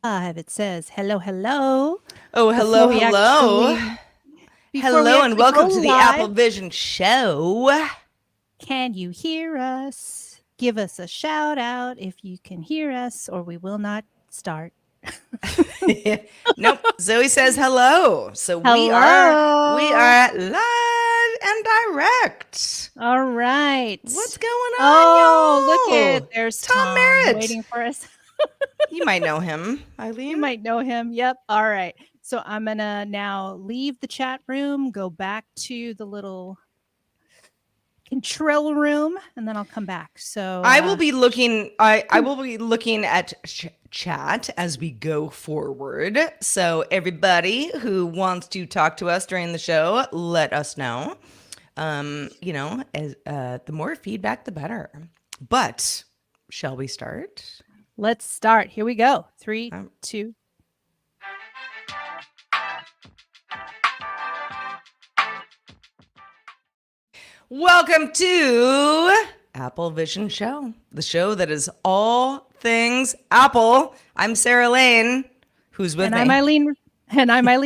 It says hello, hello. Oh, Before hello, we hello. actually, before we Hello, and actually go welcome to the Apple live, Vision Show. can you hear us? Give us a shout out if you can hear us, or we will not start. Nope, Zoe says hello. So we are Hello. live and direct. All right. What's going Oh, look on, it. y'all? There's Tom Tom Merritt. waiting for us. You might know him, You Eileen. might know him. Yep. All right. So I'm going to now leave the chat room, go back to the little control room, and then I'll come back. So I will be looking. I will be looking at chat as we go forward. So everybody who wants to talk to us during the show, let us know. The more feedback, the better. But shall we start? let's start. Here we go. 3, 2. Welcome to Apple Vision Show, the show that is all things Apple. I'm Sarah Lane, who's with me. I'm Eileen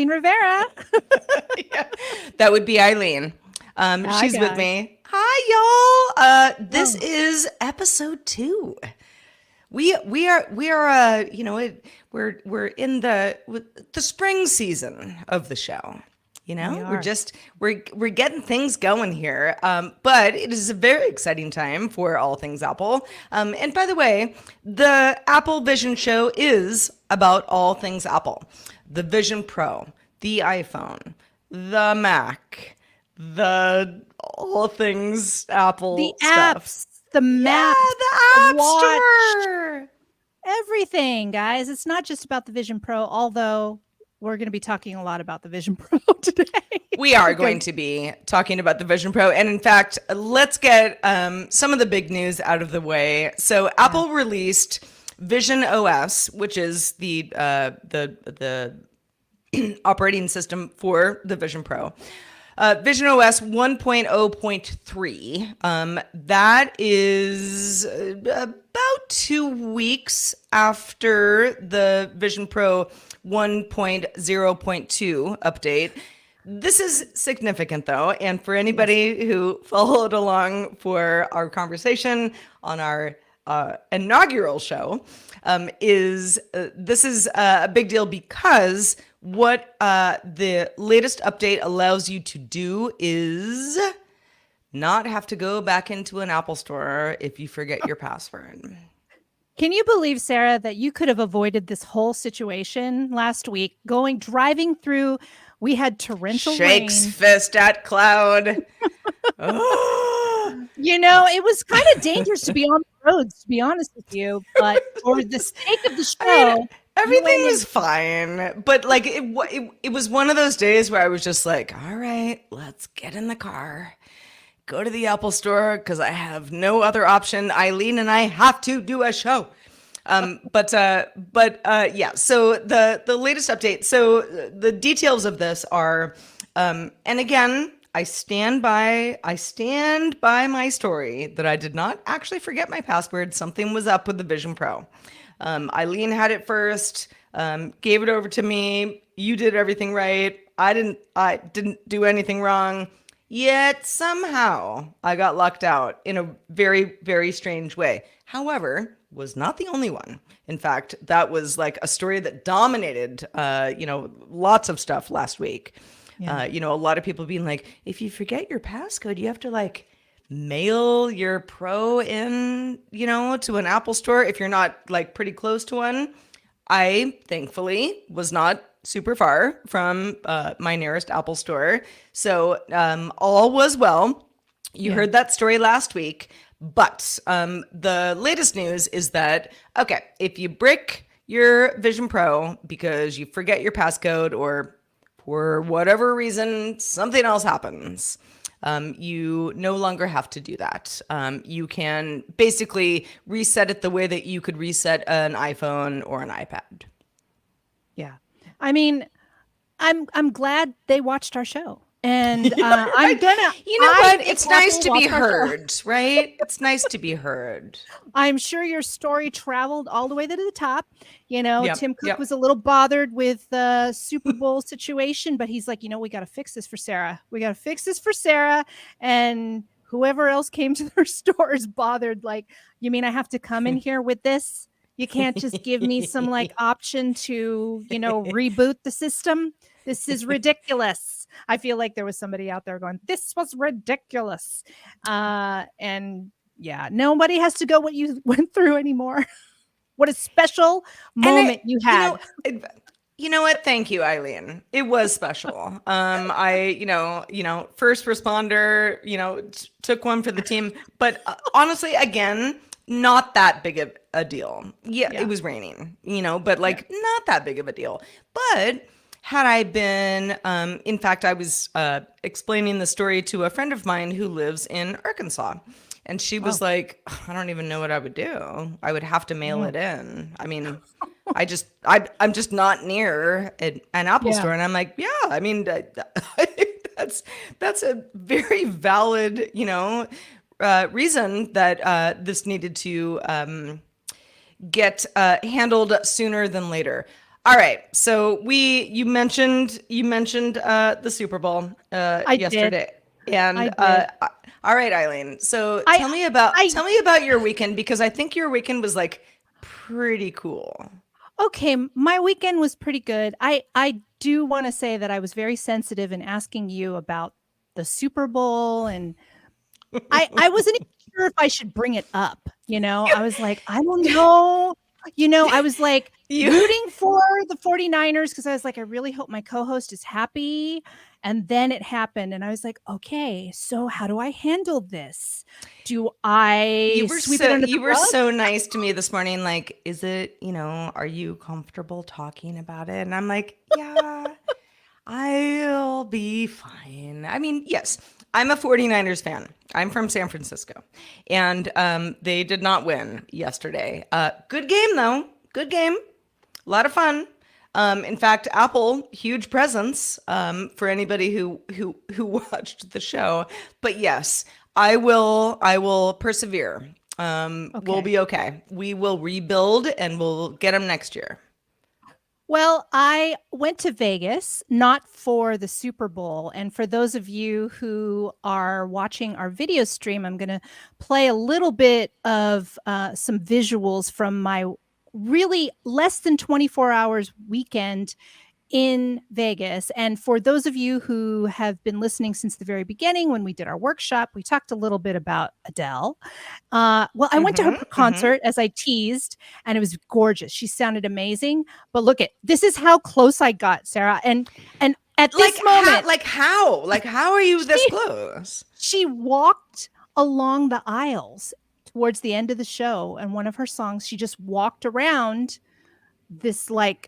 Rivera. Yeah, that would be Eileen. She's with me. Hi, y'all. This is episode 2. We're in the spring season of the show. You know, we're getting things going here. But it is a very exciting time for all things Apple. And by the way, the Apple Vision Show is about all things Apple. The Vision Pro, the iPhone, the Mac, the all things Apple The stuff. apps, the maps, the App Store. everything, guys. It's not just about the Vision Pro, although we're going to be talking a lot about the Vision Pro today. We are going to be talking about the Vision Pro. And in fact, let's get some of the big news out of the way. So Apple released VisionOS, which is the operating system for the Vision Pro. VisionOS 1.0.3. That is about 2 weeks after the Vision Pro 1.0.2 update. This is significant, though, and for anybody who followed along for our conversation on our inaugural show, this is a big deal because what the latest update allows you to do is not have to go back into an Apple store if you forget your password. Can you believe, Sarah, that you could have avoided this whole situation last week, driving through? We had torrential Shakes rain. fist at cloud. You know, it was kind of dangerous to be on the roads, to be honest with you. But for the sake of the show, everything was fine. But like it was one of those days where I was just like, all right, let's get in the car, go to the Apple store because I have no other option. Eileen and I have to do a show. Yeah. So the latest update. So the details of this are, and again, I stand by my story that I did not actually forget my password. Something was up with the Vision Pro. Eileen had it first, gave it over to me. You did everything right. I didn't do anything wrong. Yet somehow I got locked out in a very, very strange way. However, was not the only one. In fact, that was like a story that dominated, lots of stuff last week. Yeah. A lot of people being like, if you forget your passcode, you have to like mail your Pro in, to an Apple store if you're not like pretty close to one. I thankfully was not super far from my nearest Apple store. So all was well. You heard that story last week. But the latest news is that, okay, if you brick your Vision Pro because you forget your passcode or for whatever reason, something else happens, you no longer have to do that. You can basically reset it the way that you could reset an iPhone or an iPad. Yeah. I mean, I'm glad they watched our show. And I, you know I what? think It's Apple nice will to be watch our show. heard, right? It's nice to be heard. I'm sure your story traveled all the way to the top. Yep. Tim Cook Yep. was a little bothered with the Super Bowl situation, but he's like, we got to fix this for Sarah. We got to fix this for Sarah. And whoever else came to their store is bothered. Like, you mean I have to come in here with this? You can't just give me some like option to, reboot the system. This is ridiculous. I feel like there was somebody out there going, this was ridiculous. And yeah, nobody has to go what you went through anymore. What a special moment you had. You know what? Thank you, Eileen. It was special. First responder, took one for the team, but honestly, again, not that big of a deal. Yeah, it was raining, but like not that big of a deal. But had I been, in fact, I was explaining the story to a friend of mine who lives in Arkansas. And she was like, I don't even know what I would do. I would have to mail it in. I mean, I'm just not near an Apple store. And I'm like, yeah, I mean, that's a very valid, reason that this needed to get handled sooner than later. All right. So you mentioned the Super Bowl yesterday. Did. And all right, Eileen. So tell me about your weekend, because I think your weekend was like pretty cool. Okay, my weekend was pretty good. I do want to say that I was very sensitive in asking you about the Super Bowl, and I wasn't even sure if I should bring it up. I was like, I don't know. I was like rooting for the 49ers because I was like, I really hope my co-host is happy. And then it happened. And I was like, okay, so how do I handle this? Do I sweep it under the rug? You were so nice to me this morning. Like, is it, are you comfortable talking about it? And I'm like, yeah, I'll be fine. I mean, yes, I'm a 49ers fan. I'm from San Francisco. And they did not win yesterday. Good game, though. Good game. A lot of fun. In fact, Apple, huge presence for anybody who watched the show. But yes, I will persevere. We'll be okay. We will rebuild and we'll get them next year. Well, I went to Vegas, not for the Super Bowl. And for those of you who are watching our video stream, I'm going to play a little bit of some visuals from my really less than 24 hours weekend in Vegas. And for those of you who have been listening since the very beginning, when we did our workshop, we talked a little bit about Adele. I went to her concert, as I teased, and it was gorgeous. She sounded amazing. But look, this is how close I got, Sarah. And at this moment, how are you this close? She walked along the aisles towards the end of the show, and one of her songs, she just walked around this, you've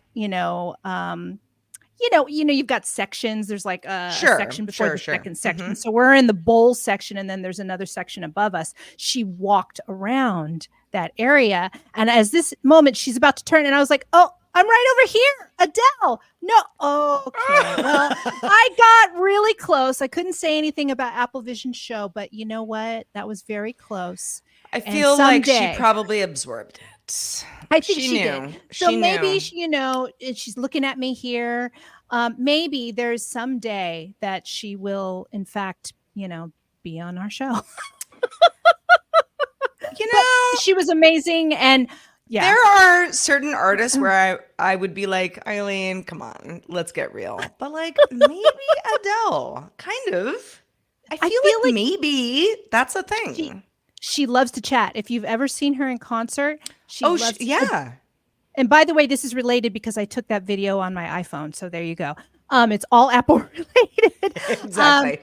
got sections. There's like a section before the second section. So we're in the bowl section, and then there's another section above us. She walked around that area, and as this moment, she's about to turn, and I was like, oh, I'm right over here, Adele. No, okay. Well, I got really close. I couldn't say anything about Apple Vision Show, but you know what? That was very close. I feel like she probably absorbed it. I think she did. So maybe, she's looking at me here. Maybe there's some day that she will, in fact, be on our show. But she was amazing. And yeah, there are certain artists where I would be like, Eileen, come on, let's get real. But like maybe Adele, kind of. I feel like maybe that's a thing. She loves to chat. If you've ever seen her in concert, she loves yeah. And by the way, this is related because I took that video on my iPhone. So there you go. It's all Apple related. Exactly.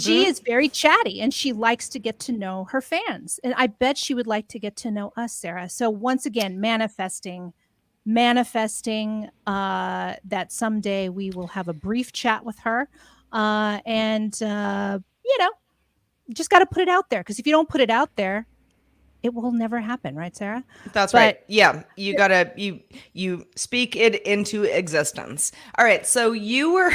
She is very chatty, and she likes to get to know her fans. And I bet she would like to get to know us, Sarah. So once again, manifesting that someday we will have a brief chat with her. Just got to put it out there, because if you don't put it out there, it will never happen, right, Sarah? That's right. But Yeah, you speak it into existence. All right, so you were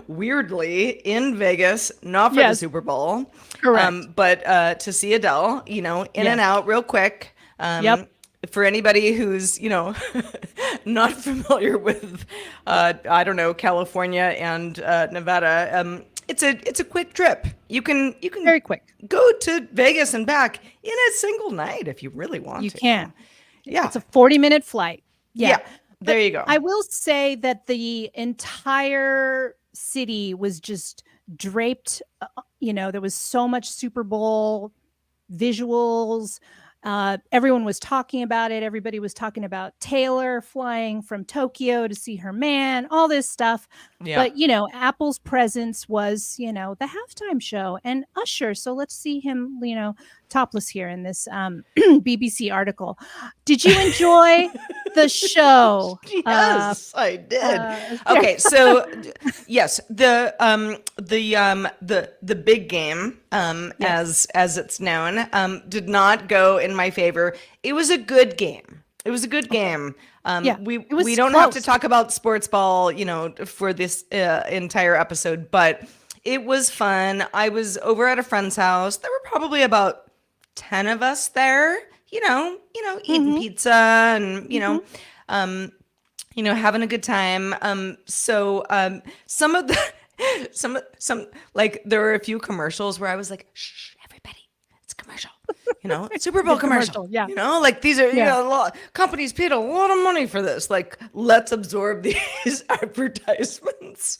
weirdly in Vegas, not for the yes, Super Bowl, correct. but to see Adele. In and Yes. out real quick. Yep. For anybody who's not familiar with I don't know, California and Nevada, it's a quick trip. You can Very quick. go to Vegas and back in a single night if you really want You to. can. Yeah. It's a 40-minute flight. Yeah. Yeah. But There you go. I will say that the entire city was just draped. There was so much Super Bowl visuals. Everyone was talking about it. Everybody was talking about Taylor flying from Tokyo to see her man, all this stuff. Yeah. But, Apple's presence was, the halftime show and Usher. So let's see him, topless here in this BBC article. Did you enjoy the show? Yes, I did. Yeah. Okay, so yes, the big game, Yes. as it's known, did not go in my favor. It was a good game. It was a good game. Yeah, We it was we don't have to close. talk about sports ball, for this entire episode, but it was fun. I was over at a friend's house. There were probably about 10 of us there, eating pizza and, having a good time. Some of the, some, like, there were a few commercials where I was like, shh, everybody, it's a commercial, Super Bowl Good commercial, yeah. like these are, Yeah. a lot, companies paid a lot of money for this. Like, let's absorb these advertisements.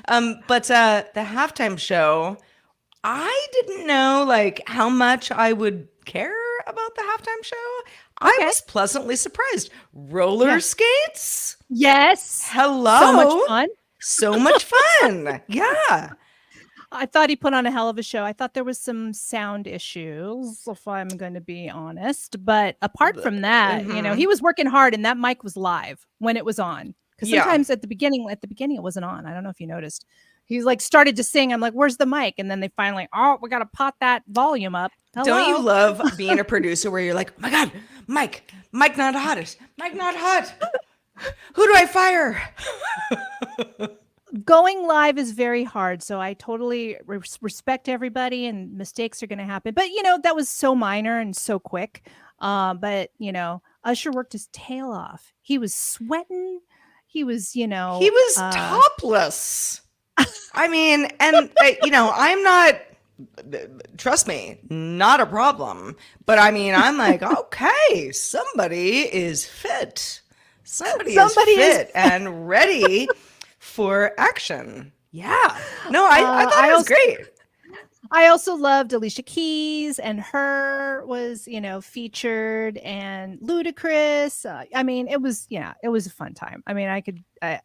But the halftime show, I didn't know like how much I would care about the halftime show. I Okay. was pleasantly surprised. Roller Yeah. skates? Yes. Hello. So much fun. So much fun. Yeah. I thought he put on a hell of a show. I thought there was some sound issues, if I'm going to be honest. But apart from that, he was working hard, and that mic was live when it was on. Because Yeah. sometimes at the beginning, it wasn't on. I don't know if you noticed. He like started to sing. I'm like, "Where's the mic?" And then they finally, we got to pot that volume up. Hello? Don't you love being a producer where you're like, oh my God, Mike not hot. Mike not hot. Who do I fire? Going live is very hard, so I totally respect everybody, and mistakes are going to happen. But that was so minor and so quick. But Usher worked his tail off. He was sweating. He was, He was topless. I mean, and I'm not. Trust me, not a problem. But I mean, I'm like, okay, somebody is fit. Somebody is fit and ready for action. Yeah. No, I thought it was great. I also loved Alicia Keys, and her was, featured, and Ludacris. I mean, it was a fun time. I mean,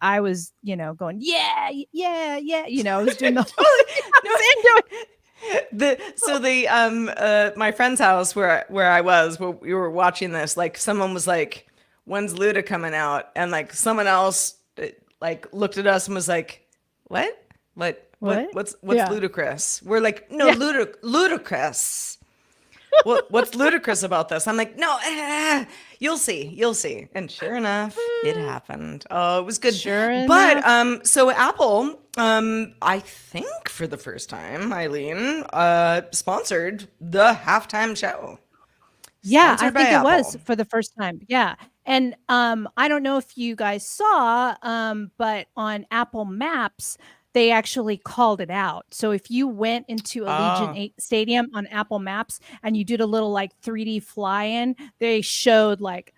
I was, going, yeah, yeah, yeah. I was doing the my friend's house where we were watching this, like someone was like, when's Luda coming out? And like someone else like looked at us and was like, what? What's ludicrous? We're like, no, ludicrous. What's ludicrous about this? I'm like, no, you'll see. And sure enough, it happened. Oh, it was good. Sure enough. But so Apple, I think for the first time, Eileen, sponsored the halftime show. Yeah, Sponsored I think by it was Apple. for the first time. Yeah. And I don't know if you guys saw, but on Apple Maps, they actually called it out. So if you went into Allegiant 8 Stadium on Apple Maps and you did a little like 3D fly-in, they showed like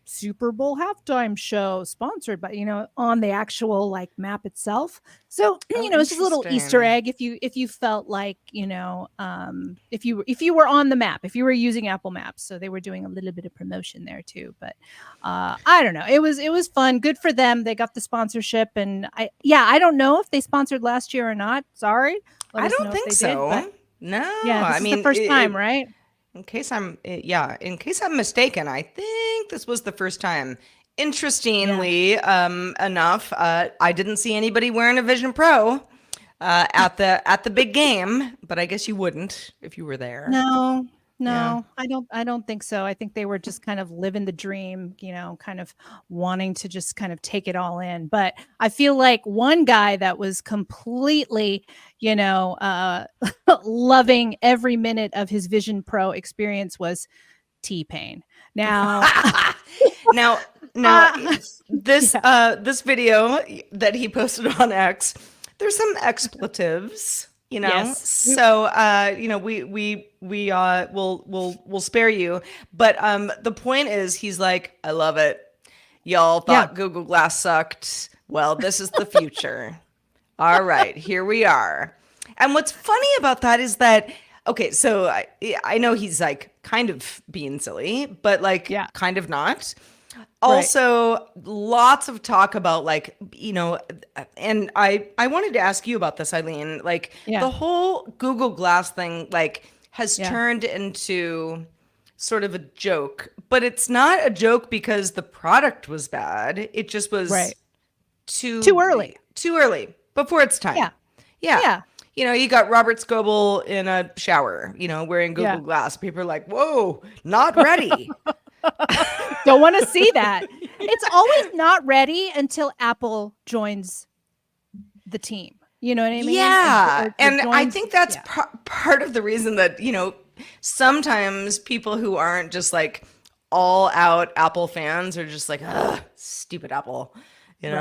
Super Bowl halftime show sponsored by, on the actual like map itself. So, it's just a little Easter egg if you felt like, if you were on the map, if you were using Apple Maps. So they were doing a little bit of promotion there too. But I don't know. It was fun. Good for them. They got the sponsorship, and I don't know if they sponsored last year or not. Sorry. I don't think so. Did, no, yeah, I mean the first time, right? In case I'm mistaken, I think this was the first time. Interestingly, enough, I didn't see anybody wearing a Vision Pro at the big game, but I guess you wouldn't if you were there. No, Yeah. No, I don't think so. I think they were just kind of living the dream, kind of wanting to just kind of take it all in. But I feel like one guy that was completely, loving every minute of his Vision Pro experience was T-Pain. Now, now, now uh, this yeah. this video that he posted on X, there's some expletives, Yes. so we'll spare you, but the point is, he's like, I love it. Y'all Yeah. thought Google Glass sucked. Well, this is the future. All right, here we are. And what's funny about that is that, okay, so I know he's like kind of being silly, but like Yeah. kind of not. Right. Also, lots of talk about like, and I wanted to ask you about this, Eileen. Like Yeah. the whole Google Glass thing like has Yeah. turned into sort of a joke, but it's not a joke because the product was bad. It just was Right. Too too early. too early before its time. Yeah. Yeah. Yeah. You got Robert Scoble in a shower, wearing Yeah. Google Glass. People are like, whoa, not ready. Don't wanna see that. It's always not ready until Apple joins the team. You know what I mean? Yeah. Or And I joins think that's yeah. part of the reason that, sometimes people who aren't just like all out Apple fans are just like, ugh, stupid Apple. Right.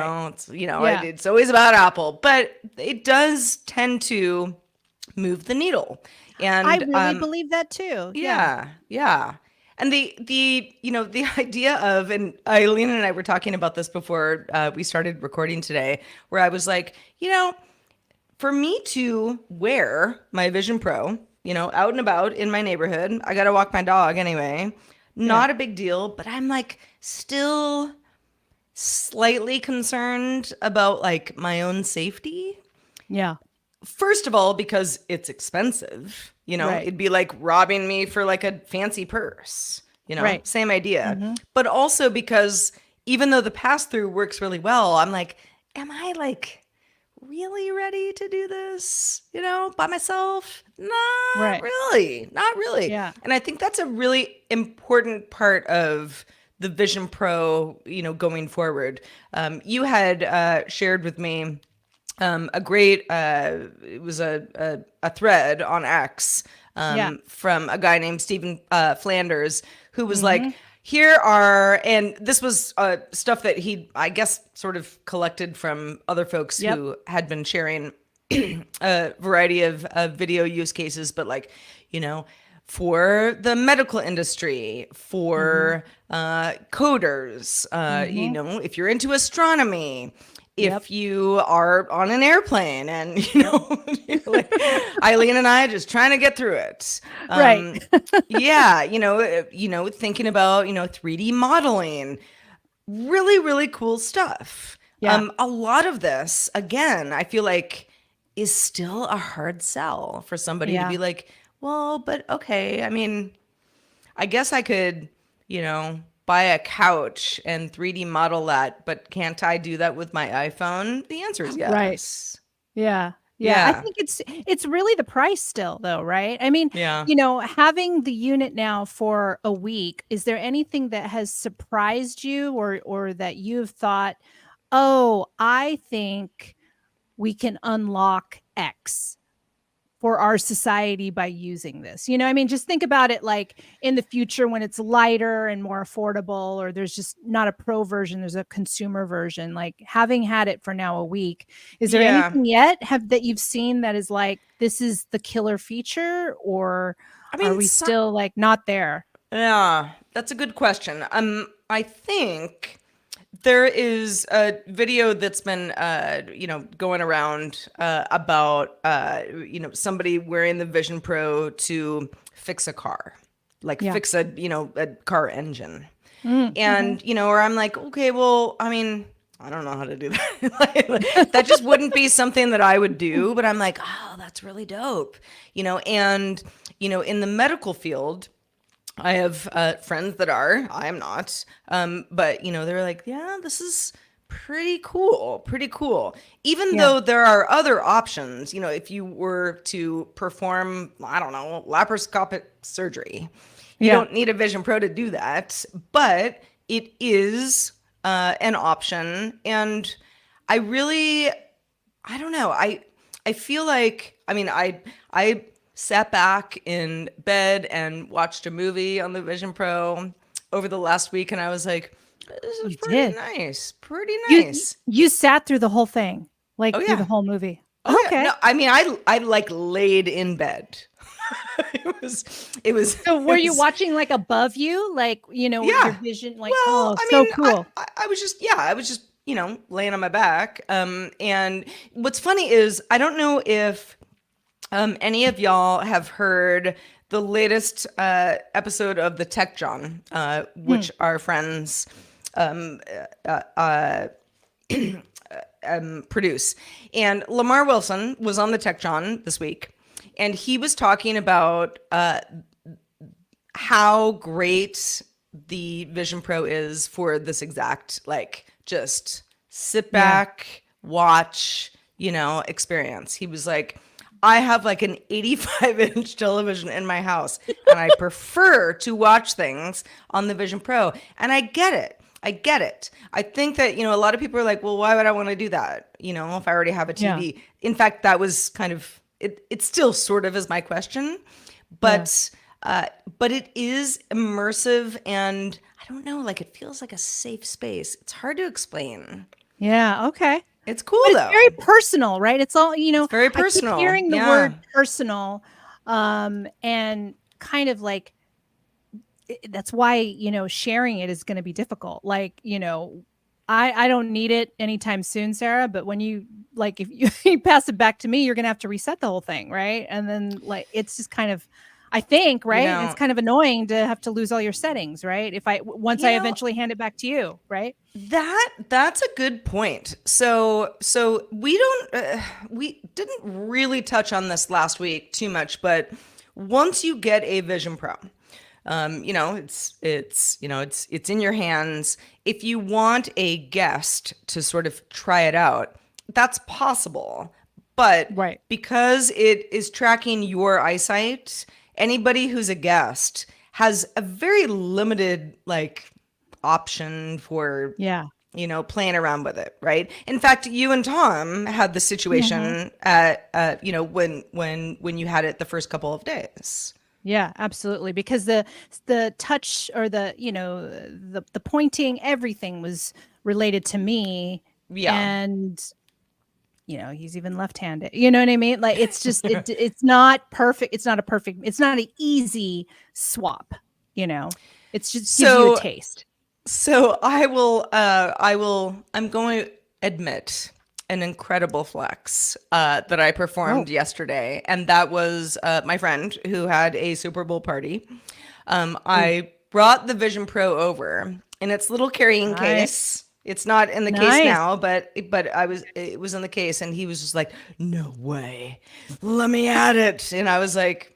Yeah. It's always about Apple, but it does tend to move the needle. I And really believe that too. Yeah. yeah, yeah. And the idea of, and Eileen and I were talking about this before we started recording today, where I was like, for me to wear my Vision Pro, out and about in my neighborhood, I got to walk my dog anyway. Yeah. Not a big deal, but I'm like still slightly concerned about like my own safety. Yeah. First of all, because it's expensive, Right. it'd be like robbing me for like a fancy purse, Right. same idea. Mhm. But also because even though the pass through works really well, I'm like, am I like really ready to do this, by myself? Not Right. really, not really. Yeah. And I think that's a really important part of the Vision Pro, going forward. You had shared with me a great it was a thread on X Yeah. from a guy named Stephen Flanders, who was like, Mhm. here are, and this was stuff that he, I guess, sort of collected from other folks Yep. who had been sharing a variety of video use cases, but like, for the medical industry, Mhm. for coders, Mhm. if you're into astronomy, Yep. if you are on an airplane, and like, Eileen and I just trying to get through it. Right. Yeah, thinking about 3D modeling, really really cool stuff. Yeah. A lot of this, again, I feel like is still a hard sell for somebody to Yeah. be like, well, but okay, I mean, I guess I could, buy a couch and 3D model that, but can't I do that with my iPhone? The answer is Right. yes. Yeah. Yeah. I Yeah. think it's really the price still though, right? I mean, Yeah. having the unit now for a week, is there anything that has surprised you or that you've thought, "Oh, I think we can unlock X for our society by using this." I mean, just think about it like in the future when it's lighter and more affordable, or there's just not a pro version, there's a consumer version. Like having had it for now a week, is there Yeah. anything yet have that you've seen that is like, this is the killer feature, or I are mean, we still like not there? yeah, that's a good question. I think there is a video that's been, going around about, somebody wearing the Vision Pro to fix a car, like Yeah. fix a car engine. Mhm. And, or I'm like, okay, well, I mean, I don't know how to do that. Like, that just wouldn't be something that I would do. But I'm like, oh, that's really dope. And, in the medical field, I have friends that are, I am not. But, they're like, yeah, this is pretty cool. Pretty cool. Even Yeah. though there are other options, you know, if you were to perform, I don't know, laparoscopic surgery, you Yeah. don't need a Vision Pro to do that, but it is an option. And I really, I don't know. I feel like, I mean, I sat back in bed and watched a movie on the Vision Pro over the last week, and I was like, this is You pretty did. nice. Pretty You nice. you sat through the whole thing, Oh like, through the yeah. whole movie. Oh yeah. Okay. No, I mean, I like laid in bed. it was it was So were it you was watching, like, above you? Like, your yeah. vision like, Well, oh, I so mean, cool. I was just, yeah, I was just, laying on my back. And what's funny is I don't know if any of y'all have heard the latest episode of the Tech John, Hmm. which our friends produce. And Lamar Wilson was on the Tech John this week, and he was talking about how great the Vision Pro is for this exact, like, just sit Yeah. back, watch, experience. He was like, I have like an 85-inch television in my house, and I prefer to watch things on the Vision Pro. And I get it. I get it. I think that, a lot of people are like, well, why would I want to do that? If I already have a Yeah. TV. In fact, that was kind of it still sort of is my question, Yeah. but but it is immersive, and I don't know, like, it feels like a safe space. It's hard to explain. Yeah, okay. It's cool But it's though. very personal, right? It's all, It's very I keep personal. hearing the Yeah. word personal, and kind of like that's why, sharing it is going to be difficult. Like, I don't need it anytime soon, Sarah, but when you like if you, you pass it back to me, you're going to have to reset the whole thing, right? And then like it's just kind of I think, You right? It's know, kind of annoying to have to lose all your settings, right? If once you I know, eventually hand it back to you, right? that's a good point. So we didn't really touch on this last week too much, but once you get a Vision Pro, it's in your hands. If you want a guest to sort of try it out, that's possible. But Right. because it is tracking your eyesight, anybody who's a guest has a very limited, like, option for Yeah. playing around with it, right? In fact, you and Tom had the Mhm. situation when you had it the first couple of days. Yeah, absolutely. Because the touch or the pointing, everything was related to me, Yeah. and he's even left-handed. You know what I mean? Like it's just it's not perfect. It's not a perfect. It's not an easy swap. You know, it's just gives you a So taste. So I'm going to admit an incredible flex that I performed Oh, yesterday. And that was my friend who had a Super Bowl party. ooh, I brought the Vision Pro over in its little carrying nice, case. It's not in the case nice. now, but it was in the case, and he was just like, "No way, let me at it." And I was like,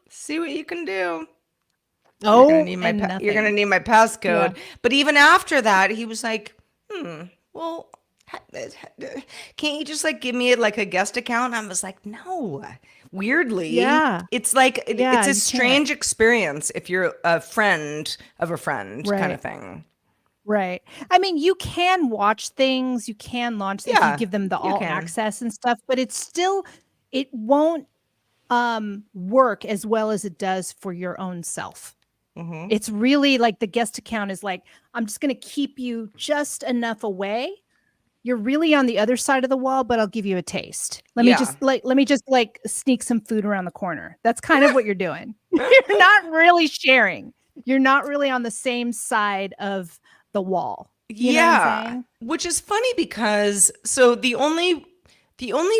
"See what you can do." Oh, and You're gonna nothing. need my Yeah, passcode. But even after that, he was like, well, can't you just like give me like a guest account? I was like, no. Weirdly, yeah, it's like yeah. it's a You can't. strange experience if you're a friend of a friend kind of Right. thing. Right. I mean, you can watch things, you can launch if you Yeah, give them the you all can. access and stuff, but it's still it won't work as well as it does for your own self. Hmm. It's really like the guest account is like, I'm just going to keep you just enough away. You're really on the other side of the wall, but I'll give you a taste. Yeah. Let me just like sneak some food around the corner. That's kind of what you're doing. You're not really sharing. You're not really on the same side of the wall. You know what I'm Yeah, saying? which is funny because so the only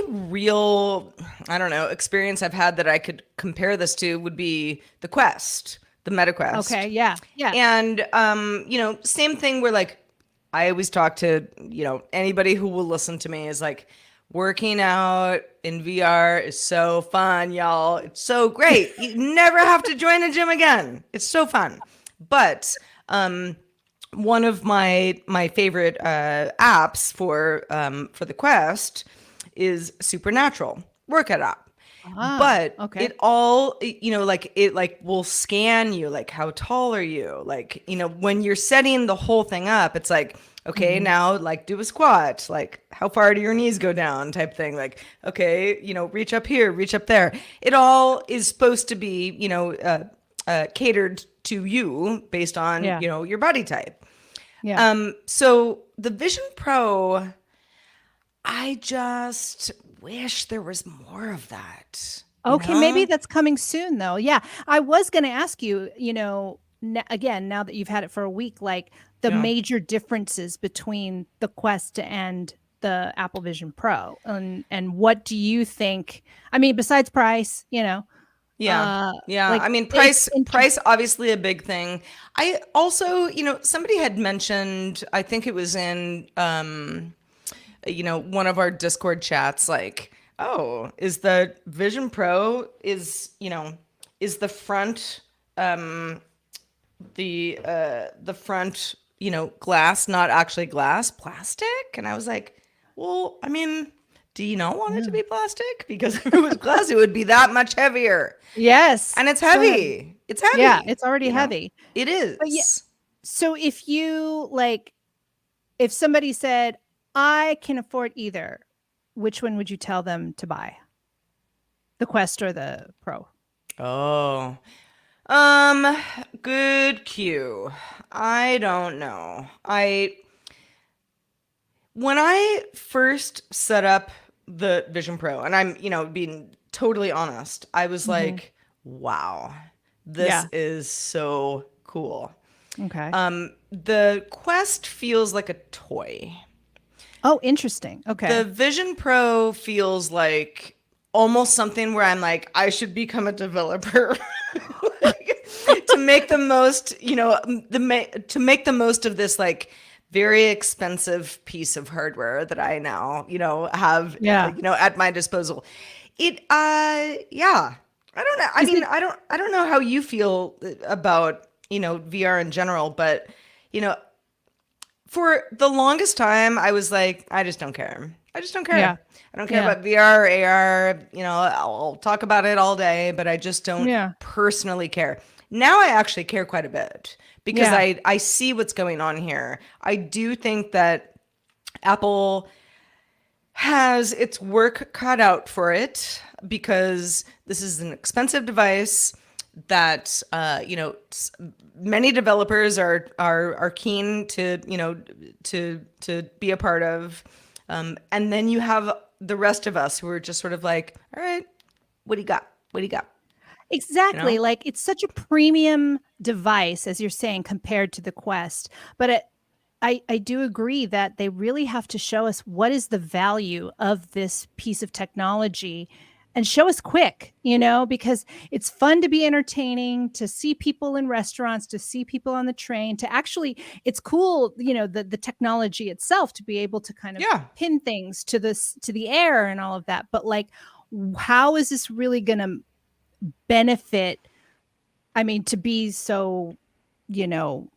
real, I don't know, experience I've had that I could compare this to would be the Quest, the Meta Okay. Quest. Yeah. Yeah. And same thing where, like, I always talk to, anybody who will listen to me is like, working out in VR is so fun, y'all. It's so great. You never have to join a gym again. It's so fun. But one of my favorite apps for the Quest is Supernatural workout app. Ah, But okay. it all, like it like will scan you, like how tall are you? Like, when you're setting the whole thing up, it's like, okay, Mhm. now like do a squat, like how far do your knees go down type thing. Like, okay, reach up here, reach up there. It all is supposed to be, catered to you based on, Yeah, your body type. yeah. So the Vision Pro, I just wish there was more of that, you Okay, maybe know? that's coming soon though. Yeah. I was going to ask you, again, now that you've had it for a week, like the Yeah. major differences between the Quest and the Apple Vision Pro. And what do you think? I mean, besides price, Yeah. uh Yeah. like I mean, it's price obviously a big thing. I also, somebody had mentioned, I think it was in one of our Discord chats, like, oh, is the Vision Pro is the front the front, glass, not actually glass, plastic? And I was like, well, I mean, do you not want it to yeah. be plastic? Because if it was glass, it would be that much heavier. Yes, And it's so heavy. heavy. It's Yeah, heavy, it's already heavy. It But yeah, is. so if you like if somebody said, "I can afford either," which one would you tell them to buy? The Quest or the Pro? Oh. Um, good cue. I don't know. When I first set up the Vision Pro, and I'm, being totally honest, I was Mhm. like, wow, this Yeah. is so cool. Okay. The Quest feels like a toy. Oh, interesting. The Okay. Vision Pro feels like almost something where I'm like, I should become a developer. Like, to make the most, to make the most of this like very expensive piece of hardware that I now, have, Yeah. at my disposal. Yeah. I don't know. I Is mean, it I don't know how you feel about, VR in general, but you know, for the longest time, I was like, I just don't care. I just don't Yeah. care. I don't care Yeah. about VR or AR. I'll talk about it all day, but I just don't Yeah. personally care. Now I actually care quite a bit because Yeah. I see what's going on here. I do think that Apple has its work cut out for it because this is an expensive device that many developers are keen to to be a part of, and then you have the rest of us who are just sort of like, all right, what do you got? What do you got? You Exactly. know? Like it's such a premium device, as you're saying, compared to the Quest. But I do agree that they really have to show us what is the value of this piece of technology and show us quick, because it's fun to be entertaining, to see people in restaurants, to see people on the train, to actually, it's cool, the technology itself to be able to kind of Yeah. pin things to the air and all of that. But like, how is this really going to benefit? I mean, you know,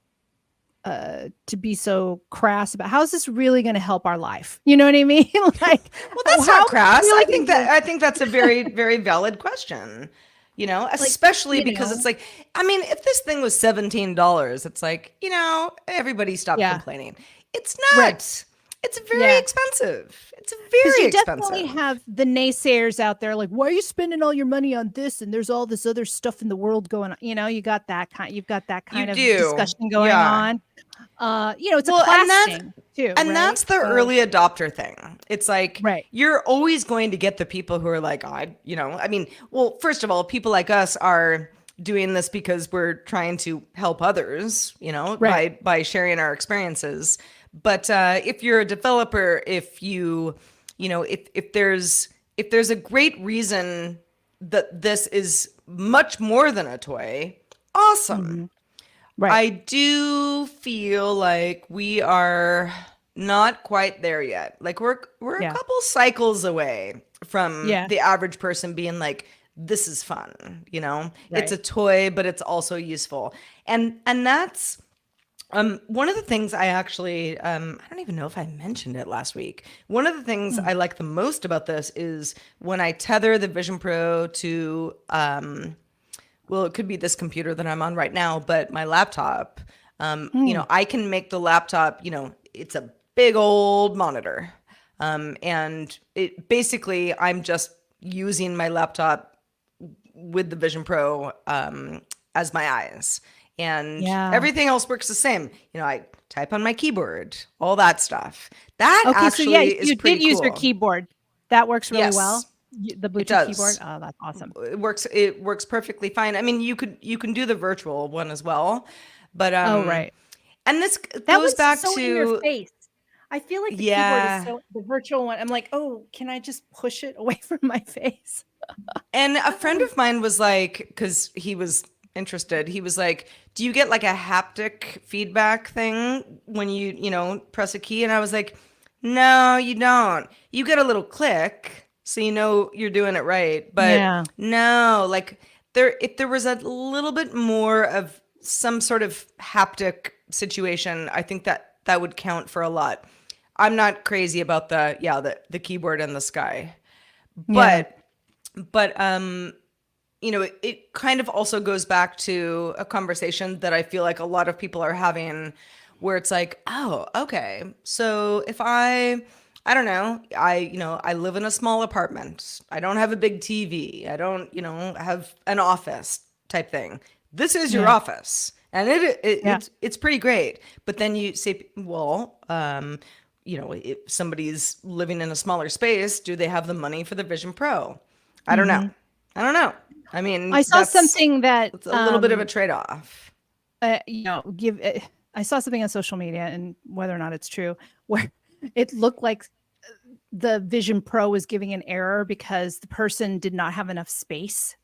to be so crass about how is this really going to help our life? You know what I mean? Like, Well, how that's not is this crass. really going to, I think that's a very, very valid question. like, Especially because it's like, I mean, if this thing was $17, it's like, everybody stop yeah, complaining. It's right. not. It's very Yeah. expensive. It's Because very you definitely expensive. have the naysayers out there, like, why are you spending all your money on this? And there's all this other stuff in the world going on. You've got that You kind of do. discussion going Yeah. on. It's a Well, class thing too, and right? that's the So, early adopter thing. It's like right. you're always going to get the people who are like, I mean, well, first of all, people like us are doing this because we're trying to help others, Right. by sharing our experiences. But if you're a developer, if you, if there's a great reason that this is much more than a toy, awesome. Mhm. Right. I do feel like we are not quite there yet. Like we're a Yeah. couple cycles away from Yeah. the average person being like, this is fun, It's a Right. toy, but it's also useful. And that's One of the things I actually, I don't even know if I mentioned it last week. One of the things Mm. I like the most about this is when I tether the Vision Pro to, well, it could be this computer that I'm on right now, but my laptop, Mm. I can make the laptop, it's a big old monitor. And it basically, I'm just using my laptop with the Vision Pro as my eyes. And Yeah. everything else works the same. I type on my keyboard, all that stuff. That Okay, so yeah, actually is you did pretty use your cool. keyboard. That works really Yes, well? The it Bluetooth keyboard? does. Oh, that's awesome. It works perfectly fine. I mean, you can do the virtual one as well, but Oh, right. and this That goes one's back so in your to, face. I feel like the keyboard is yeah. so the virtual one, I'm like, "Oh, can I just push it away from my face?" And a friend of mine was like, because he was interested, he was like, "Do you get like a haptic feedback thing when you press a key?" And I was like, "No, you don't. You get a little click, so you know you're doing it right. But Yeah. no, like if there was a little bit more of some sort of haptic situation, I think that would count for a lot. I'm not crazy about the keyboard and the sky, Yeah. but it kind of also goes back to a conversation that I feel like a lot of people are having where it's like, oh, okay. So if I don't know, I live in a small apartment. I don't have a big TV. I don't have an office type thing. This is your Yeah. office. And Yeah. it's pretty great. But then you say, well, if somebody's living in a smaller space, do they have the money for the Vision Pro? I don't know. Mhm. I don't know. I mean, I saw something that, that's a little bit of a trade-off. give I saw something on social media, and whether or not it's true, where it looked like the Vision Pro was giving an error because the person did not have enough space.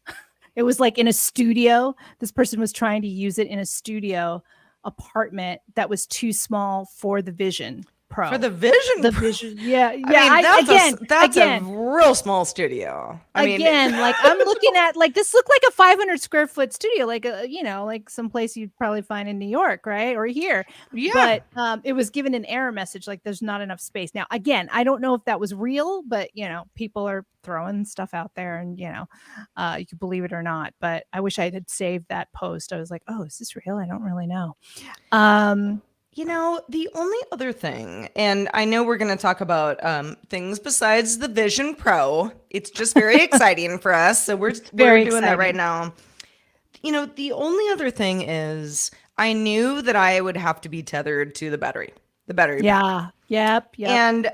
It was like in a studio. This person was trying to use it in a studio apartment that was too small for the Vision For Pro. the Vision The Pro, Vision, yeah, I yeah. mean, I that's a again, real small studio. I mean, like I'm looking at like this looked like a 500 square foot studio, like like someplace you'd probably find in New York, right, or here. yeah. But it was given an error message, like there's not enough space. Now, again, I don't know if that was real, but people are throwing stuff out there, and you can believe it or not. But I wish I had saved that post. I was like, oh, is this real? I don't really know. Um, The only other thing, and I know we're going to talk about things besides the Vision Pro. It's just very exciting for us, so we're very doing that right exciting. now. The only other thing is I knew that I would have to be tethered to the battery pack. Yeah. Yep. Yep. And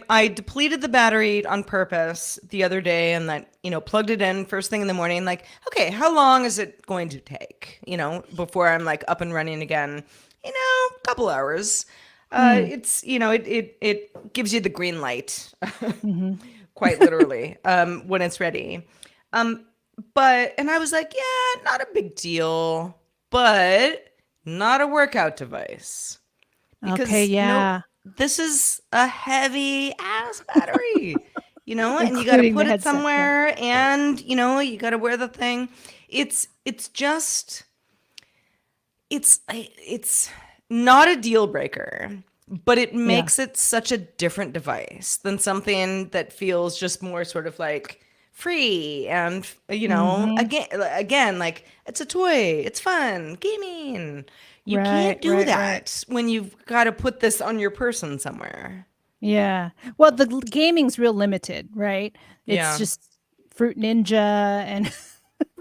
I depleted the battery on purpose the other day, and that plugged it in first thing in the morning. Like, okay, how long is it going to take? Before I'm like up and running again. Couple hours. Mm. It's it gives you the green light, Hmm. quite literally, when it's ready. Um, and I was like, yeah, not a big deal, but not a workout device Okay. because Yeah. this is a heavy ass battery, and you got to Including the put it headset. Yeah. somewhere, and you got to wear the thing. It's just it's not a deal breaker, but it Yeah. makes it such a different device than something that feels just more sort of like free and Mhm. again like it's a toy, it's fun, gaming. You Right, can't do right, right. that when you've got to put this on your person somewhere. Yeah. Well, the gaming's real limited, right? It's Yeah. just Fruit Ninja and a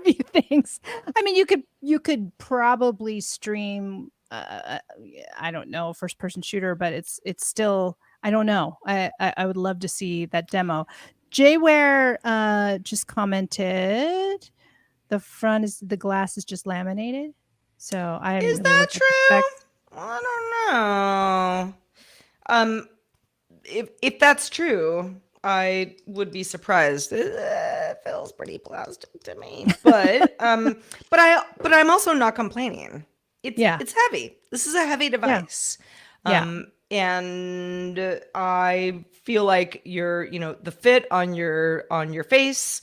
few things. I mean, you could probably stream I don't know, first person shooter, but it's still I don't know. I would love to see that demo. Jayware just commented the glass is just laminated. So I hadn't Is really that looked at the specs. true? I don't know. If that's true, I would be surprised. It feels pretty plastic to me, but I'm also not complaining. It's Yeah. it's heavy. This is a heavy Yeah. device, Yeah. and I feel like the fit on your face.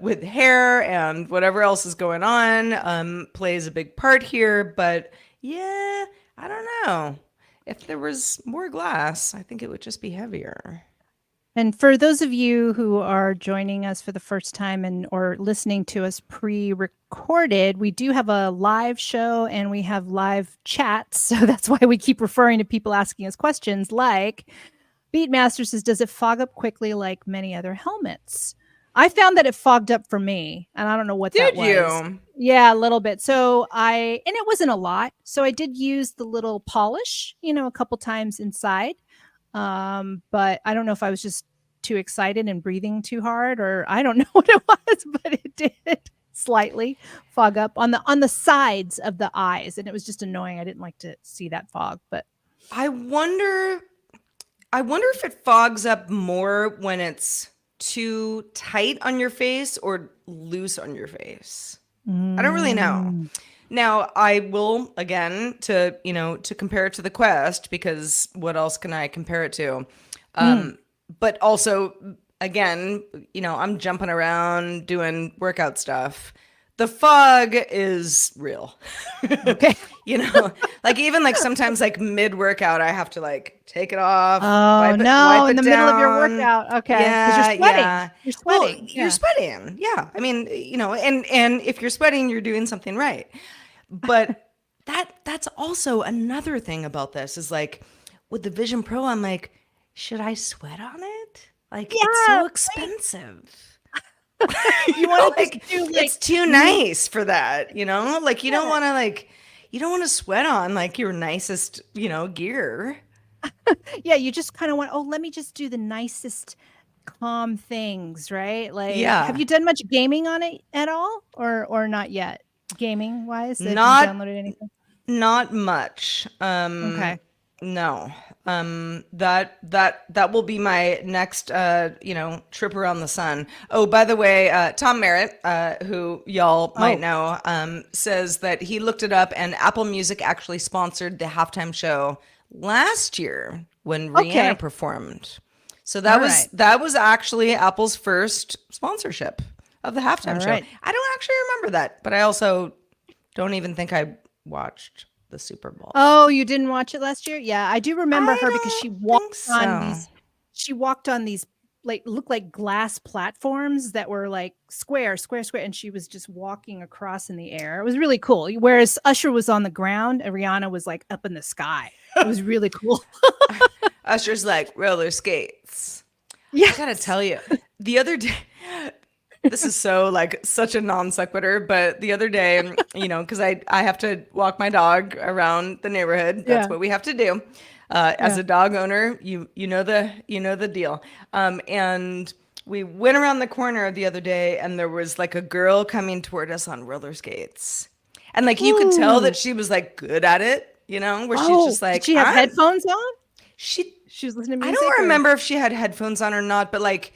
with hair and whatever else is going on, plays a big part here. But yeah, I don't know. If there was more glass, I think it would just be heavier. And for those of you who are joining us for the first time and or listening to us pre-recorded, we do have a live show and we have live chats. So that's why we keep referring to people asking us questions like Beatmaster says, does it fog up quickly like many other helmets? I found that it fogged up for me, and I don't know what that Did was. you? Yeah, a little bit. So and it wasn't a lot. So I did use the little polish, a couple times inside. But I don't know if I was just too excited and breathing too hard, or I don't know what it was, but it did slightly fog up on the sides of the eyes, and it was just annoying. I didn't like to see that fog, but I wonder if it fogs up more when it's too tight on your face or loose on your face. I don't really know. Now, I will again to compare it to the Quest, because what else can I compare it to? But also, again, I'm jumping around doing workout stuff. The fog is real. okay. Like even like sometimes like mid-workout, I have to like take it off. Oh wipe no, it in the middle of your down. workout. Okay. Yeah, Because you're sweating. yeah. You're Well, sweating. you're sweating. Yeah. I mean, and if you're sweating, you're doing something right. But that's also another thing about this is like with the Vision Pro, I'm like, should I sweat on it? Like it's so expensive. You want to like do like it's too nice for that, like you don't want to sweat on like your nicest, gear. yeah, you just kind of want, let me just do the nicest calm things, right? Like, have Yeah. you done much gaming on it at all, or not yet? Gaming wise, have you Not downloaded anything? not much. Okay. No. That will be my next trip around the sun. Oh, by the way, Tom Merritt, who y'all might know, says that he looked it up and Apple Music actually sponsored the halftime show last year when Rihanna performed. So that was actually Apple's first sponsorship of the halftime show. I don't actually remember that, but I also don't even think I watched the Super Bowl. Oh, you didn't watch it last year? Yeah, I do remember I her because don't she think walked on so. these. She walked on these like looked like glass platforms that were like square, and she was just walking across in the air. It was really cool. Whereas Usher was on the ground and Rihanna was like up in the sky. It was really cool. Usher's like roller skates. Yeah, I gotta tell you, the other day, this is so like such a non sequitur, but the other day, because I have to walk my dog around the neighborhood. That's what we have to do. As a dog owner, you know the deal. And we went around the corner the other day, and there was like a girl coming toward us on roller skates, and like you could tell that she was like good at it, where she's just like, did she have headphones on? She was listening to music. I don't remember if she had headphones on or not, but like,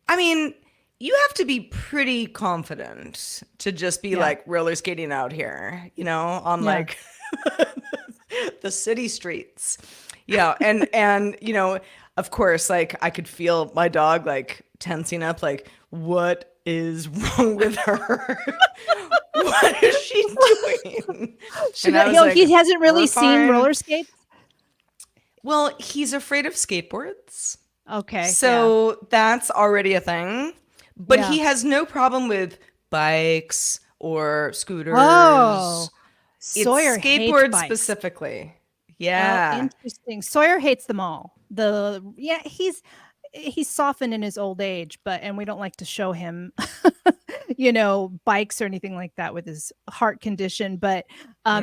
I mean, you have to be pretty confident to just be like roller skating out here, on like the city streets. Yeah. And, of course, like I could feel my dog like tensing up, like, what is wrong with her? What is she doing? He hasn't really seen roller skates. Well, he's afraid of skateboards. Okay. So that's already a thing. But he has no problem with bikes or scooters. Oh, Sawyer it's skateboards hates bikes. Specifically. Yeah. Interesting. Sawyer hates them all. He's softened in his old age, and we don't like to show him, bikes or anything like that with his heart condition. But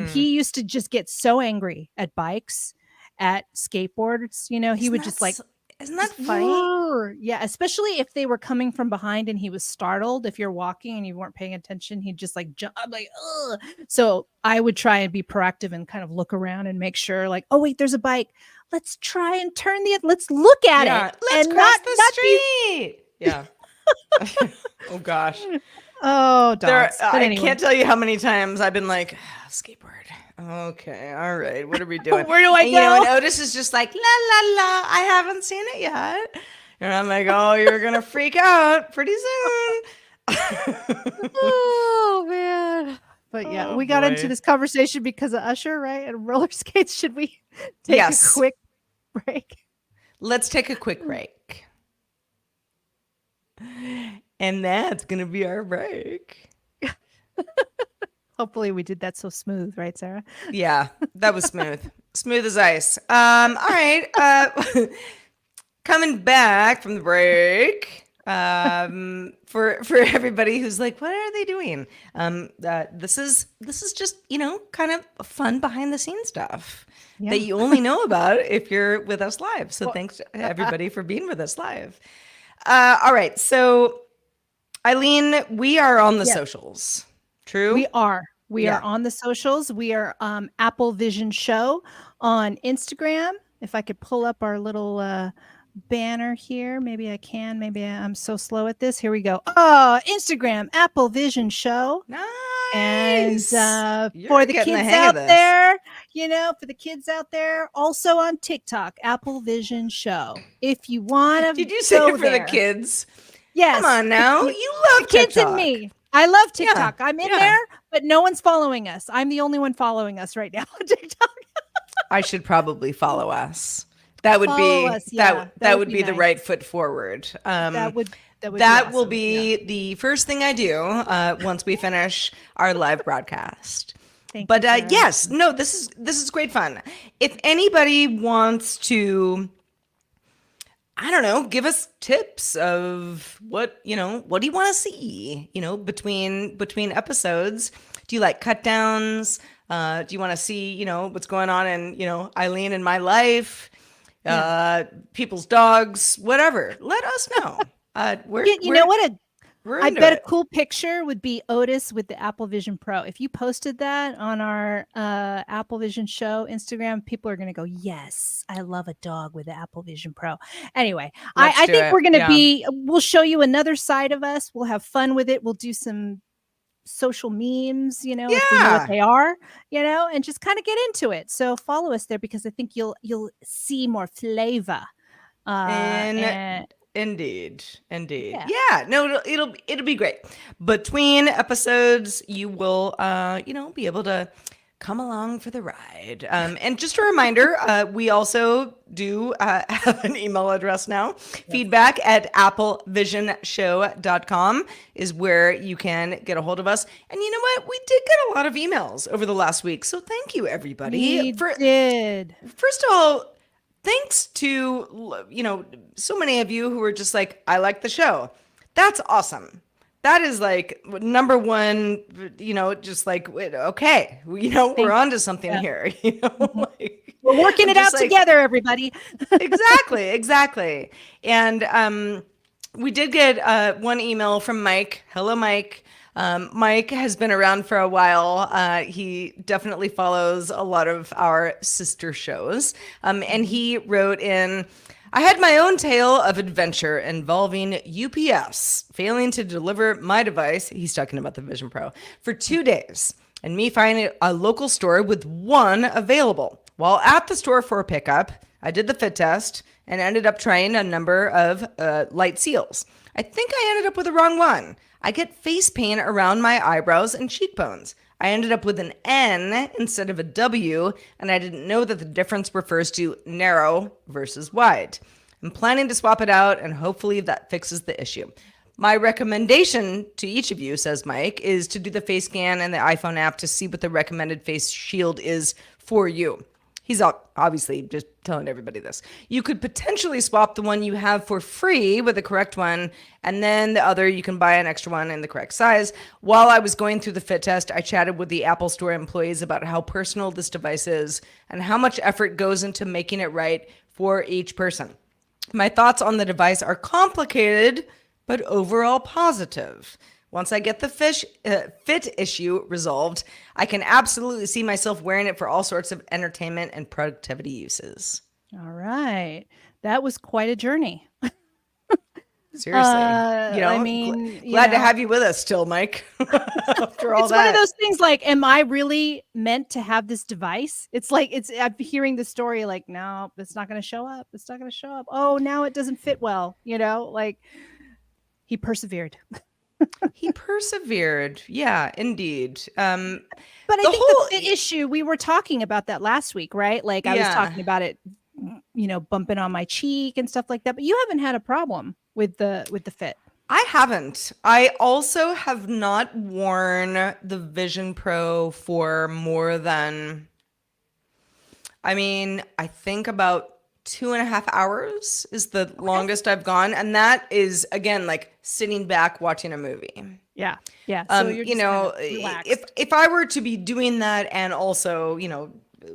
he used to just get so angry at bikes, at skateboards. He would just like. Isn't that funny? Yeah, especially if they were coming from behind and he was startled. If you're walking and you weren't paying attention, he'd just like jump. I'm like, ugh. So I would try and be proactive and kind of look around and make sure, like, oh wait, there's a bike. Let's try and turn let's look at it. Let's and cross the street. Yeah. Oh gosh. Oh, dogs. I can't tell you how many times I've been like, skateboard. Okay, all right. What are we doing? Where do I go? And Otis is just like, la la la. I haven't seen it yet. And I'm like, oh, you're gonna freak out pretty soon. Oh man. But yeah, Oh we got into boy. this conversation because of Usher, right? And roller skates. Should we take a Yes. quick break? Let's take a quick break. And that's going to be our break. Hopefully we did that so smooth, right, Sarah? Yeah, that was smooth. Smooth as ice. All right. Coming back from the break. For everybody who's like, what are they doing? This is just, kind of fun behind the scenes stuff Yeah. that you only know about if you're with us live. So Well, thanks to everybody for being with us live. All right. So Eileen, we are on the yes, socials. True? we are. We are Yeah. on the socials. We are Apple Vision Show on Instagram. If I could pull up our little banner here, maybe I can. Maybe I'm so slow at this. Here we go. Oh, Instagram, Apple Vision Show. And Nice. for You're the getting the kids hang of out this. there, for the kids out there, also on TikTok, Apple Vision Show. If you want to Did you say go for the there, kids? Come yes, on now. You the love kids and TikTok. me. I love Yeah. TikTok. I'm in Yeah. there, but no one's following us. I'm the only one following us right now on TikTok. I should probably follow us. That would Follow be us, yeah. that That would would be be the nice. right foot forward. That would be That will awesome. Yeah. be the first thing I do once we finish our live broadcast. Thank But you, Sarah. yes, no, this is great fun. If anybody wants to, I don't know, give us tips of what do you want to see, between episodes. Do you like cut downs? Do you want to see, what's going on in, Eileen and my life, people's dogs, whatever? Let us know. We're, You know what? we're I into bet a it. cool picture would be Otis with the Apple Vision Pro. If you posted that on our Apple Vision Show Instagram, people are going to go, yes, I love a dog with the Apple Vision Pro. Anyway, Let's I do think it. we're going to Yeah. we'll show you another side of us. We'll have fun with it. We'll do some social memes, if we know what Yeah. they are, and just kind of get into it. So follow us there because I think you'll see more flavor. And And indeed, indeed. yeah. Yeah, no, it'll be great. Between episodes, you will be able to come along for the ride. And just a reminder, we also do have an email address now. Feedback at applevisionshow.com is where you can get a hold of us. And you know what? We did get a lot of emails over the last week. So thank you, everybody. We did. First of all, thanks to, so many of you who were just like, I like the show. That's awesome. That is like number one, just like, okay, we're on to something here, We're working it out together, everybody. Exactly. And we did get one email from Mike. Hello, Mike. Mike has been around for a while. He definitely follows a lot of our sister shows. And he wrote in, I had my own tale of adventure involving UPS failing to deliver my device, he's talking about the Vision Pro, for 2 days, and me finding a local store with one available. While at the store for pickup, I did the fit test and ended up trying a number of light seals. I think I ended up with the wrong one. I get face paint around my eyebrows and cheekbones. I ended up with an N instead of a W, and I didn't know that the difference refers to narrow versus wide. I'm planning to swap it out, and hopefully that fixes the issue. My recommendation to each of you, says Mike, is to do the face scan and the iPhone app to see what the recommended face shield is for you. He's obviously just telling everybody this. You could potentially swap the one you have for free with the correct one, and then the other you can buy an extra one in the correct size. While I was going through the fit test, I chatted with the Apple Store employees about how personal this device is and how much effort goes into making it right for each person. My thoughts on the device are complicated, but overall positive. Once I get the fit issue resolved, I can absolutely see myself wearing it for all sorts of entertainment and productivity uses. All right. That was quite a journey. Seriously. I mean, glad to have you with us still, Mike. After all it's that. one of those things like, am I really meant to have this device? It's like, I'm hearing the story like, no, it's not going to show up. It's not going to show up. Oh, now it doesn't fit well. Like he persevered. He persevered. Yeah, indeed. But I The think the whole, fit issue, we were talking about that last week, right? Like, I was yeah, talking about it, bumping on my cheek and stuff like that, but you haven't had a problem with the fit. I haven't. I also have not worn the Vision Pro for more than, I mean, I think about 2.5 hours is the Okay. longest I've gone. And that is, again, like sitting back watching a movie. Yeah. Yeah. So you're You just kind know, of if relaxed. if I were to be doing that and also,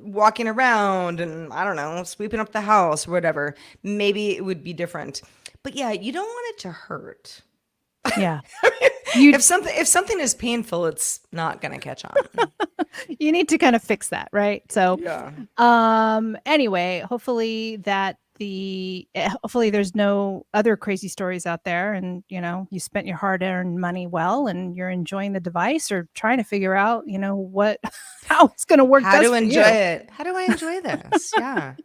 walking around and I don't know, sweeping up the house or whatever, maybe it would be different. But yeah, you don't want it to hurt. Yeah. You If something is painful, it's not gonna catch on. you need to kind of fix that, right? So, Yeah. anyway, hopefully there's no other crazy stories out there, and you spent your hard-earned money well, and you're enjoying the device or trying to figure out, what how it's going to work How best to for enjoy you. it? How do I enjoy this? Yeah.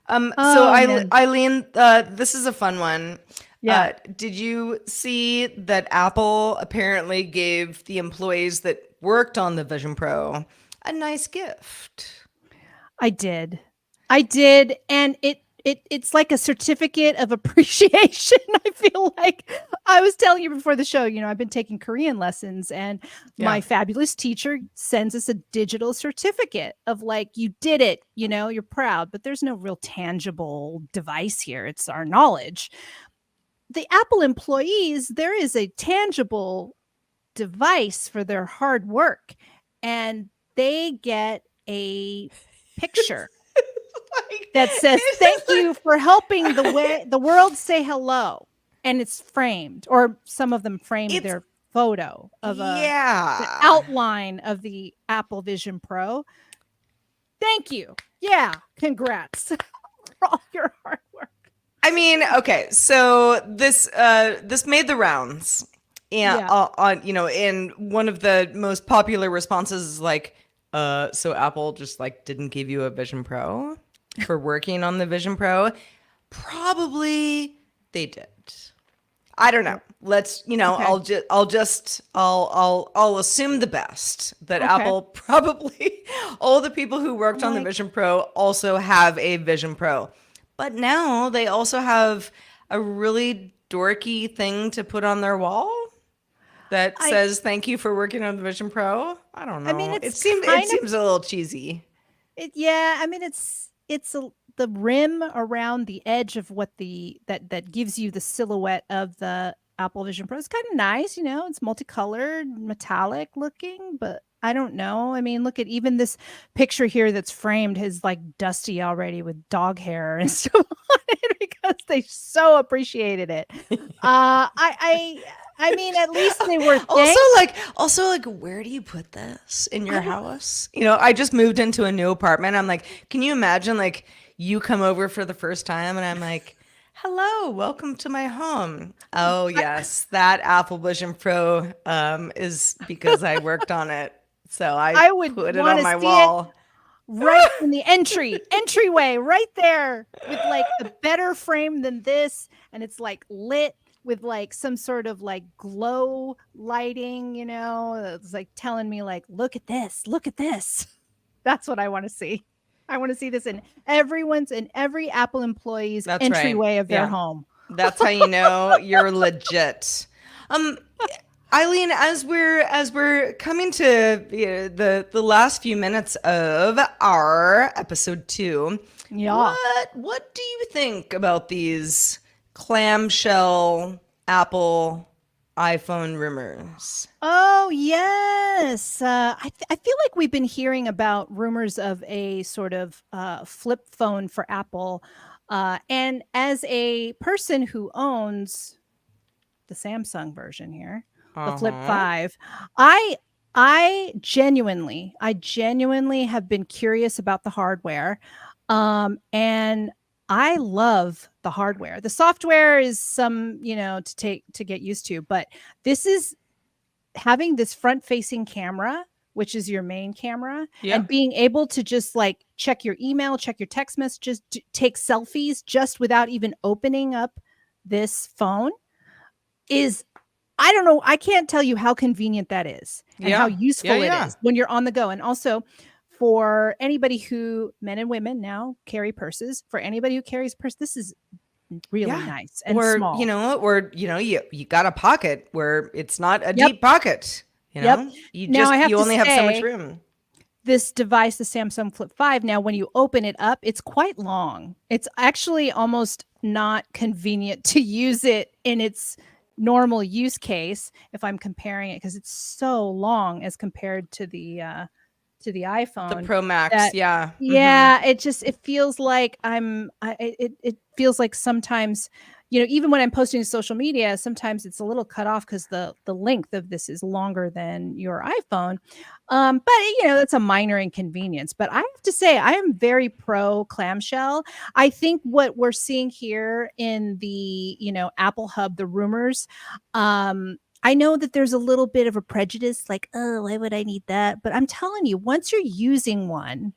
So Oh man. Eileen, this is a fun one. Yeah, Did you see that Apple apparently gave the employees that worked on the Vision Pro a nice gift? I did. I did, and it's like a certificate of appreciation. I feel like I was telling you before the show, I've been taking Korean lessons, and Yeah. my fabulous teacher sends us a digital certificate of like, you did it, you're proud, but there's no real tangible device here. It's our knowledge. The Apple employees, there is a tangible device for their hard work, and they get a picture that says, "Thank you for helping the world say hello." And it's framed, or some of them framed It's their photo of the yeah. outline of the Apple Vision Pro. Thank you. Yeah, congrats for all your hard work. I mean, okay, so this made the rounds, and Yeah. and one of the most popular responses is like, so Apple just like didn't give you a Vision Pro for working on the Vision Pro? Probably they did. I don't know. Let's, Okay. I'll assume the best that Okay. Apple probably all the people who worked I'm on the like, Vision Pro also have a Vision Pro. But now they also have a really dorky thing to put on their wall that I says thank you for working on the Vision Pro. I don't I mean, know. it's It kind of seems a little cheesy. yeah, I mean, the rim around the edge of what that gives you the silhouette of the Apple Vision Pro is kind of nice, it's multicolored, metallic looking, but I don't know. I mean, look at even this picture here that's framed is like dusty already with dog hair and stuff on it because they so appreciated it. I mean, at least they were Also, thankful. like, where do you put this in your house? I just moved into a new apartment. I'm like, can you imagine, like, you come over for the first time, and I'm like, hello, welcome to my home. Oh yes, that Apple Vision Pro is because I worked on it, so I I would put it want on to my see it wall. right in the entryway right there with like a better frame than this, and it's like lit with like some sort of like glow lighting, it's like telling me like, look at this. That's what I want to see. I want to see this in every Apple employee's That's right. entryway of their Yeah. home. That's how you know you're legit. Um, Eileen, as we're coming to the last few minutes of our episode 2, Yeah. what do you think about these clamshell Apple iPhone rumors? Oh, yes. I feel like we've been hearing about rumors of a sort of flip phone for Apple. And as a person who owns the Samsung version here, the Flip Uh-huh. 5, I I genuinely have been curious about the hardware. And I love the hardware. The software is some, to get used to, but this is having this front facing camera, which is your main camera, Yeah. and being able to just like check your email, check your text messages, take selfies just without even opening up this phone is I don't know. I can't tell you how convenient that is and how Yeah. Yeah. useful it Yeah. is when you're on the go. And also for anybody who, men and women now carry purses, for anybody who carries a purse, this is really Yeah. nice and small. You got a pocket where it's not a Yep. deep pocket, Yep. Now I have you to only have so much say, room. this device, the Samsung Flip 5, now when you open it up, it's quite long. It's actually almost not convenient to use it in its normal use case if I'm comparing it, because it's so long as compared to the The iPhone Pro Max, that, yeah. yeah, it feels like it feels like sometimes, even when I'm posting to social media, sometimes it's a little cut off because the length of this is longer than your iPhone. But that's a minor inconvenience. But I have to say, I am very pro clamshell. I think what we're seeing here in the, Apple Hub, the rumors, I know that there's a little bit of a prejudice, like, oh, why would I need that? But I'm telling you, once you're using one,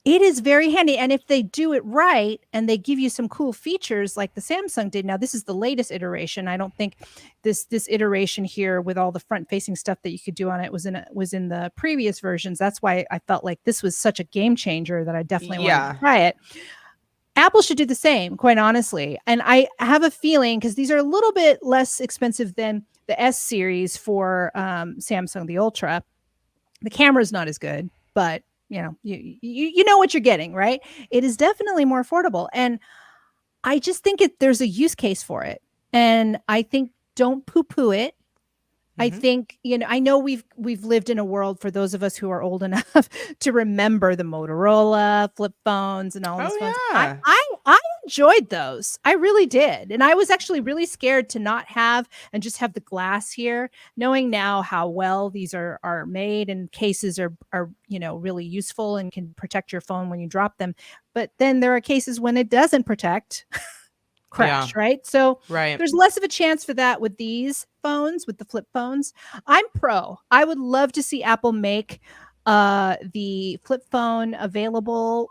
it is very handy. And if they do it right and they give you some cool features like the Samsung did. Now, this is the latest iteration. I don't think this iteration here with all the front facing stuff that you could do on it was in the previous versions. That's why I felt like this was such a game changer that I definitely wanted to Yeah. try it. Apple should do the same, quite honestly. And I have a feeling, because these are a little bit less expensive than the S series for Samsung, the Ultra. The camera's not as good, but you know what you're getting, right? It is definitely more affordable, and I just think there's a use case for it, and I think don't poo poo it. I Hmm. think, I know we've lived in a world, for those of us who are old enough to remember the Motorola flip phones and all these phones. Oh I yeah. I I enjoyed those. I really did. And I was actually really scared to not have and just have the glass here, knowing now how well these are made, and cases are, really useful and can protect your phone when you drop them. But then there are cases when it doesn't protect, Yeah. crash, right? So Right. there's less of a chance for that with these phones, with the flip phones. I'm pro. I would love to see Apple make the flip phone available,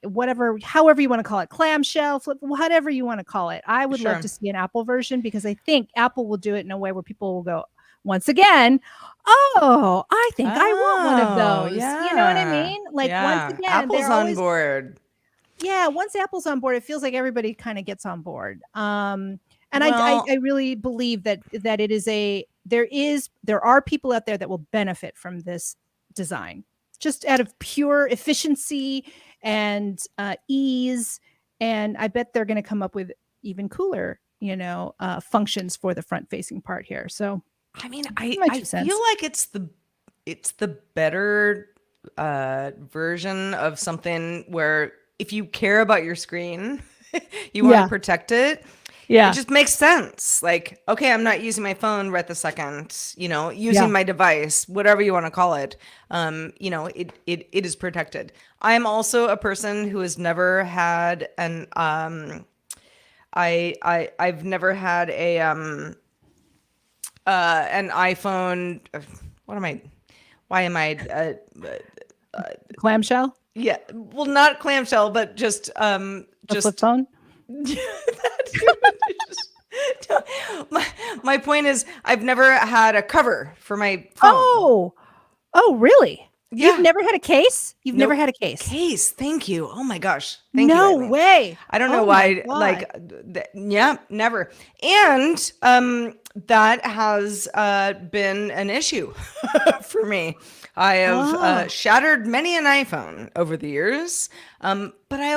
whatever, however you want to call it, clamshell, flip, whatever you want to call it. I would love Sure. to see an Apple version, because I think Apple will do it in a way where people will go, once again, oh, I think I want one of Oh, those. You know what I yeah. mean? Like, once Yeah. again, Apple's they're on always, board. yeah, once Apple's on board, it feels like everybody kind of gets on board. And I Well, really believe that it is there are people out there that will benefit from this design, just out of pure efficiency and ease. And I bet they're going to come up with even cooler, functions for the front facing part here. So I mean, my I two feel cents. like it's the better version of something where if you care about your screen, you want to Yeah, protect it. It yeah, just makes sense. Like, okay, I'm not using my phone right this second, using yeah, my device, whatever you want to call it. It is protected. I'm also a person who has never had I've never had an iPhone. What am I? Why am I? clamshell, Yeah, well, not clamshell, but a flip just phone. my point is, I've never had a cover for my phone. Oh, oh, really? You've Yeah, never had a case? You've never nope. had a case? Case, thank you. Oh my gosh, thank you, No Eileen. way. I don't know Oh my why, god. like, yeah, never. And that has been an issue for me. I have Oh, shattered many an iPhone over the years, but I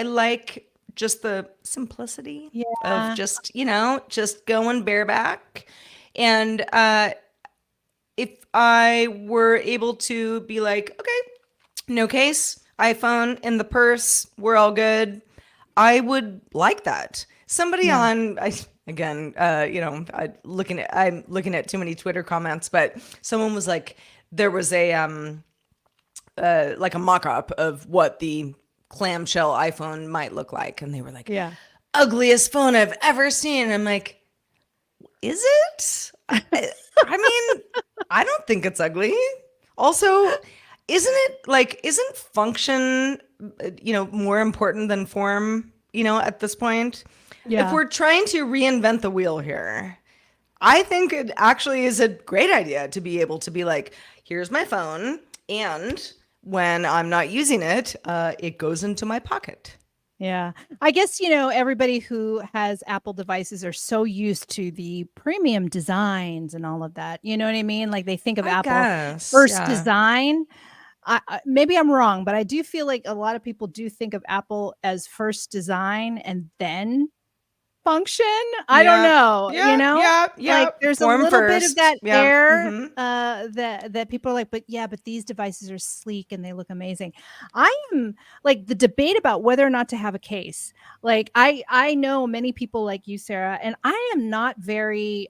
like just the simplicity of yeah. just going bareback. And if I were able to be like, okay, no case, iPhone in the purse, we're all good, I would like that. Somebody Yeah. on, again, I'm looking at too many Twitter comments, but someone was like, there was a like a mock-up of what the clamshell iPhone might look like, and they were like, Yeah. ugliest phone I've ever seen. I'm like, is it? I mean, I don't think it's ugly. Also, isn't function, more important than form, at this point? If Yeah. we're trying to reinvent the wheel here, I think it actually is a great idea to be able to be like, here's my phone, and when I'm not using it, it goes into my pocket. Yeah. I guess, everybody who has Apple devices are so used to the premium designs and all of that. You know what I mean? Like they think of I Apple guess, first yeah. design. Maybe I'm wrong, but I do feel like a lot of people do think of Apple as first design and then function. I don't Yeah, know, yeah, yeah, yeah. like there's a Form little bit of first. that Yeah. air Mm-hmm. that people are like, but yeah, but these devices are sleek and they look amazing. I am like the debate about whether or not to have a case. Like I know many people like you, Sarah, and I am not very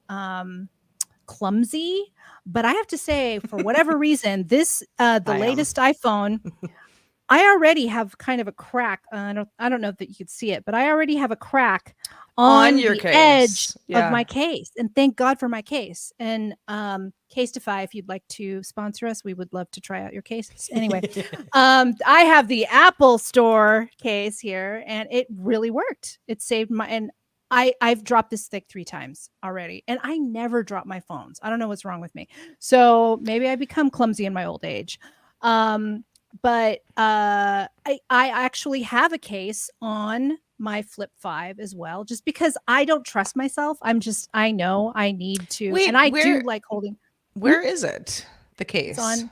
clumsy, but I have to say, for whatever reason, this the I am. latest iPhone, I already have kind of a crack. I don't know that you could see it, but I already have a crack On on your the edge case. of Yeah. my case, and thank God for my case. And Casetify, if you'd like to sponsor us, we would love to try out your cases. Anyway, I have the Apple Store case here, and it really worked. It saved my and I've dropped this thing 3 times already, and I never drop my phones. I don't know what's wrong with me. So maybe I become clumsy in my old age. But I actually have a case on my Flip 5 as well, just because I don't trust myself. I know I need to, and Wait, I do like holding. Hmm? where is it? The It's case. on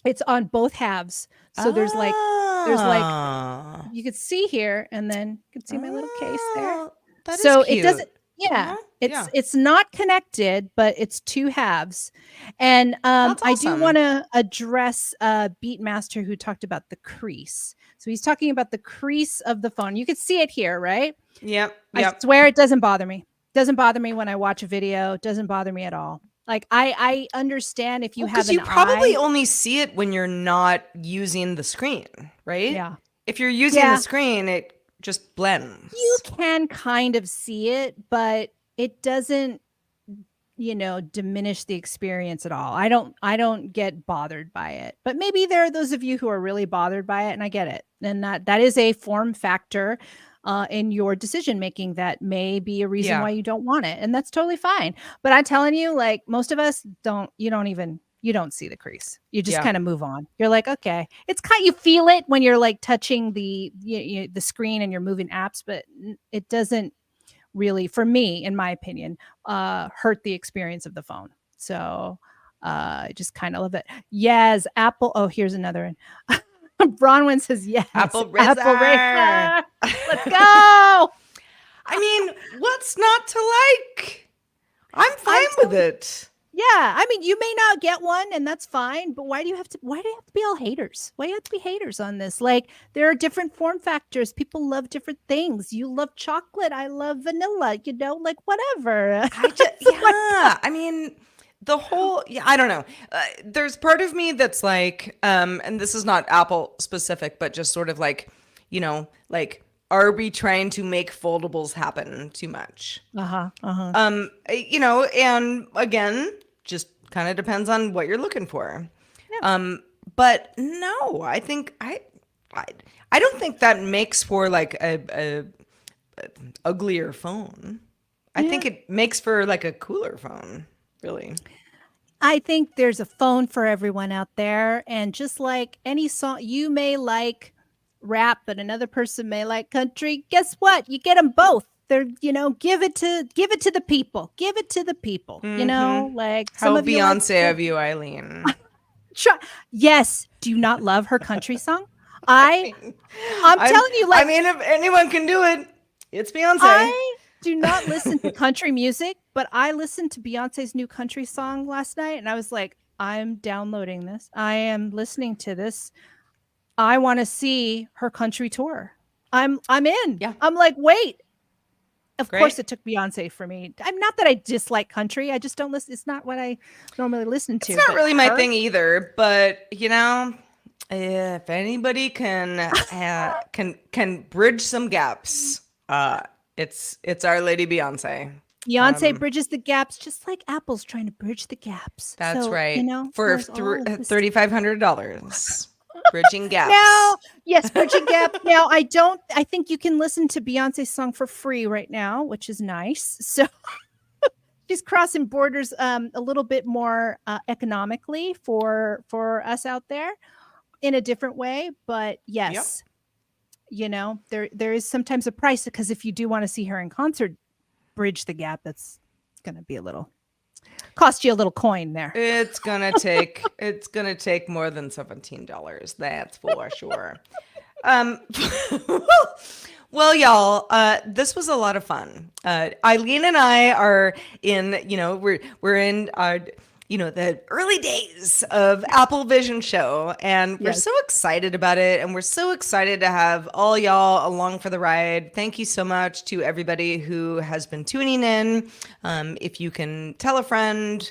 it's on both halves. So there's like Oh. you could see here, and then you can see my little case there. Oh, that is So it cute. doesn't, yeah, Uh-huh. it's Yeah. it's not connected, but it's 2 halves. And, That's I do awesome. wanna address, Beatmaster who talked about the crease. So he's talking about the crease of the phone. You can see it here, right? Yep. I Yep. swear it doesn't bother me. Doesn't bother me when I watch a video, doesn't bother me at all. Like, I understand if you Well, have because an you probably eye. only see it when you're not using the screen, right? Yeah. If you're using the Yeah. screen, it just You blends. can kind of see it, but it doesn't, diminish the experience at all. I don't get bothered by it. But maybe there are those of you who are really bothered by it, and I get it. And that is a form factor in your decision making that may be a reason Yeah. why you don't want it. And that's totally fine. But I'm telling you, like most of us you don't see the crease. You just Yeah. kind of move on. You're like, okay. It's kind you feel it when you're like touching the screen and you're moving apps, but it doesn't really, for me, in my opinion, hurt the experience of the phone. So I just kind of love it. Yes, Apple. Oh, here's another one. Bronwyn says yes. Apple Apple Razor. Razor. Let's go. I mean, what's not to like? I'm I'm fine with telling it. Yeah, I mean, you may not get one, and that's fine, but why do you have to be all haters? Why do you have to be haters on this? Like, there are different form factors. People love different things. You love chocolate, I love vanilla, like whatever. I just, So what yeah. I mean, the whole, yeah, I don't know. There's part of me that's like, and this is not Apple specific, but just sort of like, like, are we trying to make foldables happen too much? Uh-huh, uh-huh. And again, just kind of depends on what you're looking for. Yeah, But no, I, I don't think that makes for like a uglier phone. I yeah. think it makes for like a cooler phone, really. I think there's a phone for everyone out there, and just like any song, you may like rap, but another person may like country. Guess what? You get them both. They're, give it to the people. Give it to the people. Like some How of you like Beyonce to of you, Eileen. try. Yes. Do you not love her country song? I I'm I'm. telling you, I like mean, if anyone can do it, it's Beyonce. I do not listen to country music, but I listened to Beyonce's new country song last night, and I was like, I'm downloading this. I am listening to this. I want to see her country tour. I'm in. Yeah, I'm like, wait. Of great. course, it took Beyonce for me. I'm not that I dislike country. I just don't listen. It's not what I normally listen It's to. not But really my her, thing either, but if anybody can bridge some gaps, it's Our Lady Beyonce. Beyonce bridges the gaps, just like Apple's trying to bridge the gaps. That's So right. For there's all of this. $3,500, bridging Now, gaps. yes, bridging gap. Now, I think you can listen to Beyonce's song for free right now, which is nice. So she's crossing borders a little bit more economically for us out there in a different way. But Yep. yes, there is sometimes a price, because if you do want to see her in concert, bridge the gap, that's going to be a little cost you a little coin there. It's gonna take more than $17. That's for sure. Um, well, y'all, this was a lot of fun. Eileen and I are in, we're in the early days of Apple Vision Show, and we're Yes. so excited about it, and we're so excited to have all y'all along for the ride. Thank you so much to everybody who has been tuning in. If you can tell a friend,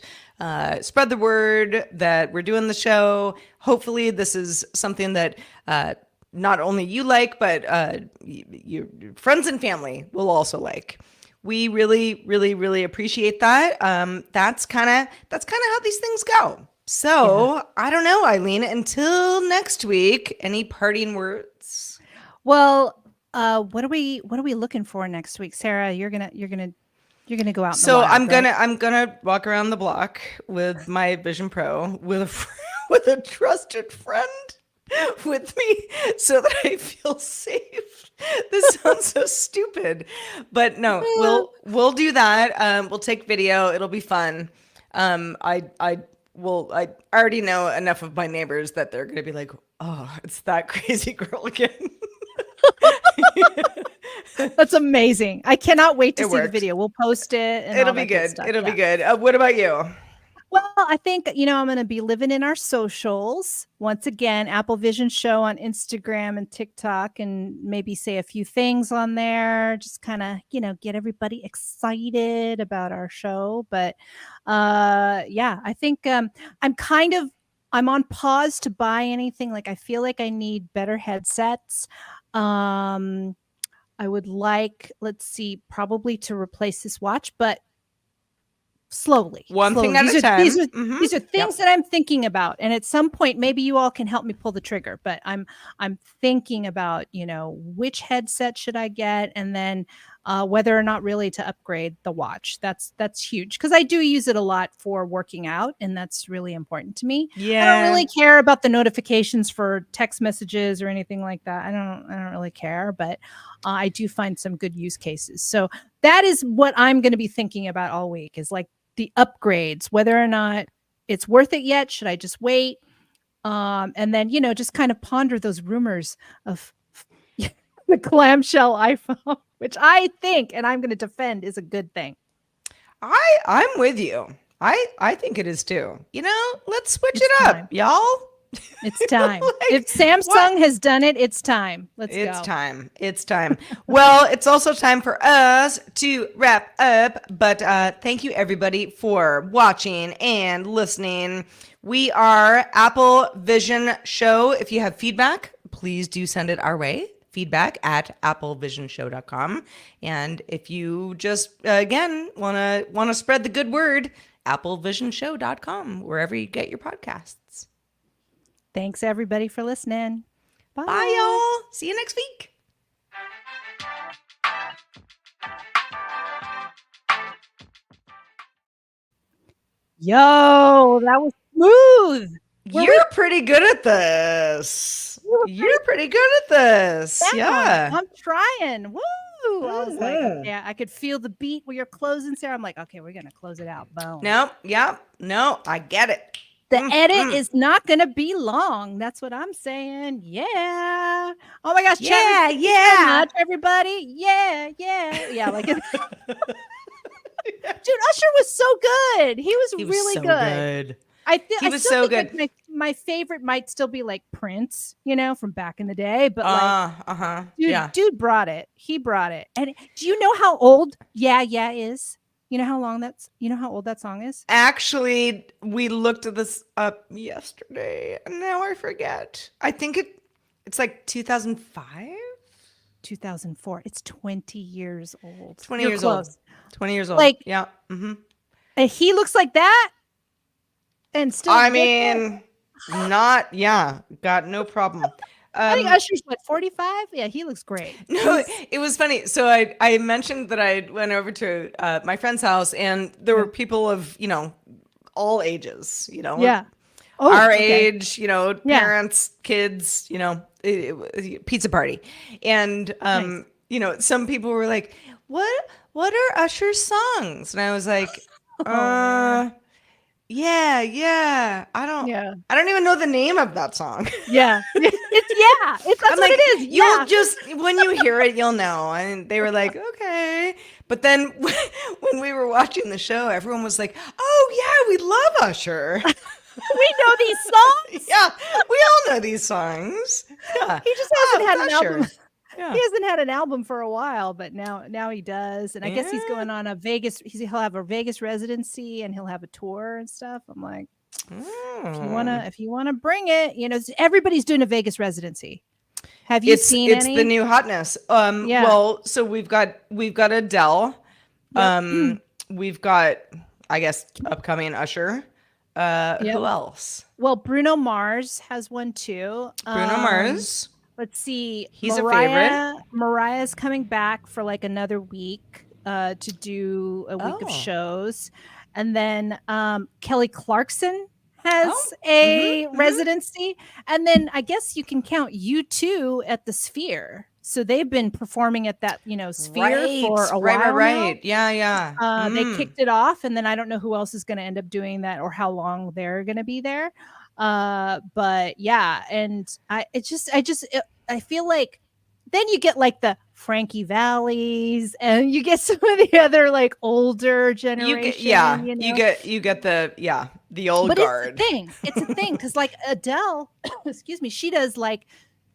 spread the word that we're doing the show. Hopefully, this is something that not only you like, but your friends and family will also like. We really, really, really appreciate that. That's kind of how these things go. So Yeah. I don't know, Eileen. Until next week, any parting words? Well, what are we looking for next week, Sarah? You're gonna go out in the So wild, right? I'm gonna walk around the block with my Vision Pro with with a trusted friend with me so that I feel safe. This sounds so stupid, but no, we'll do that. We'll take video. It'll be fun. I already know enough of my neighbors that they're gonna be like, oh, it's that crazy girl again. That's amazing. I cannot wait to It see the works. video. We'll post it and It'll all be that good good. stuff. It'll be Yeah. good. What about you? Well, I think, I'm going to be living in our socials. Once again, Apple Vision Show on Instagram and TikTok, and maybe say a few things on there. Just kind of, get everybody excited about our show. But yeah, I think I'm on pause to buy anything. Like, I feel like I need better headsets. Um, I would like, let's see, probably to replace this watch, but slowly, One thing slowly. at These a are these time. are these are things Yep. that I'm thinking about, and at some point, maybe you all can help me pull the trigger. But I'm thinking about, which headset should I get, and then whether or not really to upgrade the watch. That's huge, because I do use it a lot for working out, and that's really important to me. I don't Yeah. really care about the notifications for text messages or anything like that. I don't really care, but I do find some good use cases. So that is what I'm going to be thinking about all week, is like the upgrades, whether or not it's worth it yet. Should I just wait? And then, just kind of ponder those rumors of the clamshell iPhone, which I think, and I'm going to defend, is a good thing. I'm with you. I think it is too. Let's switch It's it up, time. y'all. It's time. If Like, what? Samsung has done it, it's time. Let's It's go. time. It's time. Well, it's also time for us to wrap up. But thank you, everybody, for watching and listening. We are Apple Vision Show. If you have feedback, please do send it our way. Feedback at applevisionshow.com. And if you just, again, want to spread the good word, applevisionshow.com, wherever you get your podcasts. Thanks, everybody, for listening. Bye. Bye, y'all. See you next week. Yo, that was smooth. You're pretty good at this. You're pretty good at this. Yeah. I'm trying. Woo! I was like, yeah, I could feel the beat where you're closing, Sarah. I'm like, okay, we're gonna close it out. Boom. No, yeah, no, I get it. The edit is not gonna be long. That's what I'm saying. Yeah. Oh my gosh. Yeah, Chat, thank you yeah. so much, everybody. Yeah. Like, dude, Usher was so good. He was really so good. good. I was still so think, good. like, my favorite might still be like Prince, from back in the day. But like, dude brought it. He brought it. And do you know how old Yeah is? You know how old that song is? Actually, we looked at this up yesterday, and now I forget. I think it's like 2005? 2004. It's 20 years old. 20 You're years close. old. 20 years old. Like, yeah. Mm-hmm. And he looks like that, and still. I mean, got no problem. I think Um, Usher's what, 45? Yeah, he looks great. no, He's it was funny. So I mentioned that I went over to my friend's house, and there were yeah. people of all ages. Yeah. Oh, Our okay. age, Yeah. parents, kids, pizza party. And Nice. some people were like, what are Usher's songs? And I was like, Oh, man. uh yeah. Yeah. I don't even know the name of that song. Yeah. It's I'm that's what like, it is. you'll Yeah. just when you hear it, you'll know. And they were like, okay. But then when we were watching the show, everyone was like, oh yeah, we love Usher. We know these songs. Yeah, we all know these songs. Yeah. He just Oh, hasn't had an album. Usher. He Yeah. hasn't had an album for a while, but now he does. And I guess he's Yeah. going on a Vegas. He'll have a Vegas residency and he'll have a tour and stuff. I'm like, Mm. if you wanna bring it, everybody's doing a Vegas residency. Have you seen It's the any? new hotness. Yeah. Well, so we've got Adele. Yep. We've got, I guess, upcoming Usher. Yep. Who else? Well, Bruno Mars has one too. Bruno Mars. Let's see. He's a favorite. Mariah's coming back for like another week to do a week of Oh. shows. And then Kelly Clarkson Oh. has a residency. And then I guess you can count U2 at the Sphere. So they've been performing at that, Sphere for a while now. Yeah. They kicked it off, and then I don't know who else is going to end up doing that or how long they're going to be there. But yeah, and I feel like then you get like the Frankie Valleys, and you get some of the other like older generation. You get the old But guard. It's a thing because like Adele, excuse me, she does like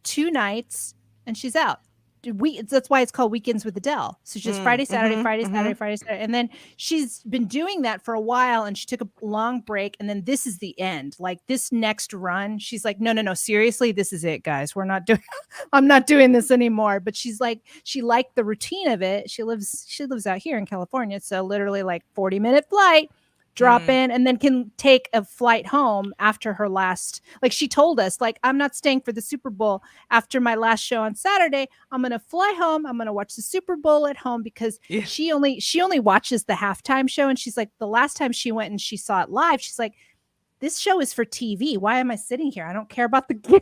2 nights and she's out. That's why it's called Weekends with Adele. So she's Friday, Saturday, Friday, Saturday, Friday, Saturday. And then she's been doing that for a while, and she took a long break. And then this is the end. Like this next run, she's like, no, seriously, this is it, guys. I'm not doing this anymore. But she's like, she liked the routine of it. She lives out here in California. So literally like 40-minute flight, drop in, and then can take a flight home after her last, like she told us, like, I'm not staying for the Super Bowl after my last show on Saturday. I'm going to fly home. I'm going to watch the Super Bowl at home because she only watches the halftime show. And she's like, the last time she went and she saw it live, she's like, this show is for TV. Why am I sitting here? I don't care about the game.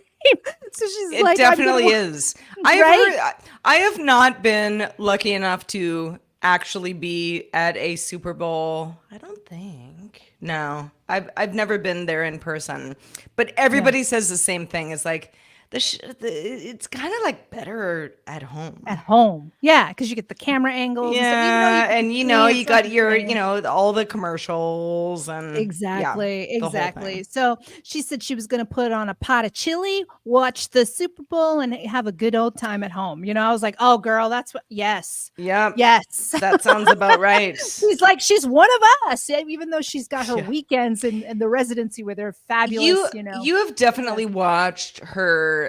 So she's It definitely is. I have not been lucky enough to actually be at a Super Bowl. I don't think. No, I've never been there in person. But everybody says the same thing. It's like it's kind of like better at home. At home, yeah, because you get the camera angles. Yeah, and you got your all the commercials and exactly. So she said she was going to put on a pot of chili, watch the Super Bowl, and have a good old time at home. I was like, oh, girl, that's what. Yes, yes, that sounds about right. She's like, she's one of us, even though she's got her weekends and the residency where they're fabulous. You have definitely watched her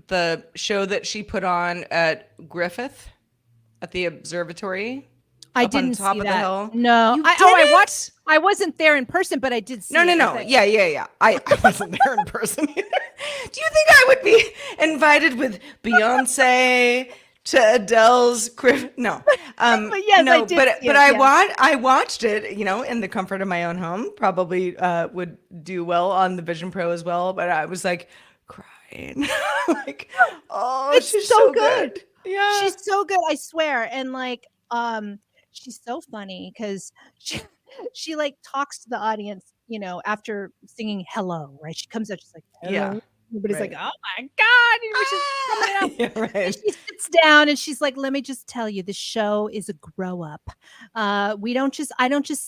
the show that she put on at Griffith at the observatory. I didn't on top see of that. the hill. No, I watched. I wasn't there in person, but I did see. No. it. Yeah. I wasn't there in person either. Do you think I would be invited with Beyonce to Adele's Griffith? No. But yes, no, I did. But I watched it, in the comfort of my own home. Probably would do well on the Vision Pro as well. But I was like crying, like, oh, she's so good. Yeah, she's so good. I swear, and like, she's so funny because she like talks to the audience, after singing "Hello," right? She comes out, she's like, "Hello." Yeah. Everybody's Right. like, "Oh my god!" She's coming out. Yeah, right. And she sits down and she's like, "Let me just tell you, the show is a grow up. I don't just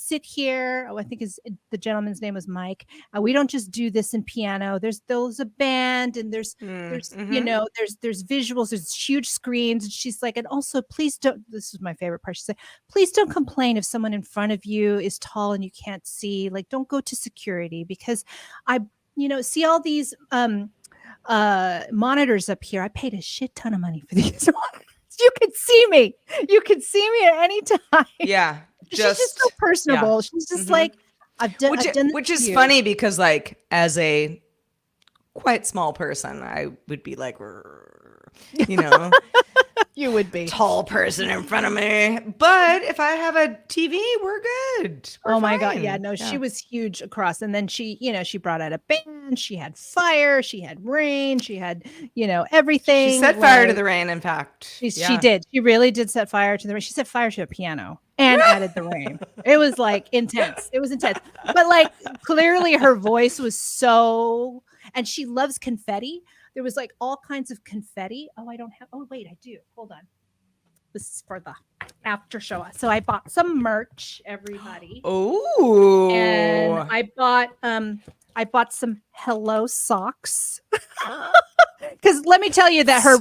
sit here." Oh, I think the gentleman's name was Mike. We don't just do this in piano. There's a band, and there's visuals, there's huge screens. And she's like, and also, please don't. This is my favorite part. She said, "Please don't complain if someone in front of you is tall and you can't see. Like, don't go to security because I." See all these monitors up here. I paid a shit ton of money for these monitors. You could see me. You could see me at any time. Yeah. She's just so personable. Yeah. She's just like, I've done Which this is to you. funny because, like, as a quite small person, I would be like, you know, You would be. tall person in front of me. But if I have a TV, we're good. We're Oh my God. Yeah, fine. no, she was huge across. And then she, she brought out a band. She had fire, she had rain, she had, She everything. set fire to the rain, in fact. She Yeah. did. She really did set fire to the rain. She set fire to a piano and added the rain. It was like intense. It was intense. But like clearly her voice was so, and she loves confetti. There was like all kinds of confetti. Oh, I don't have, oh, wait, I do. Hold on. This is for the after show. So I bought some merch, everybody. Oh. And I bought some Hello socks. Because let me tell you that her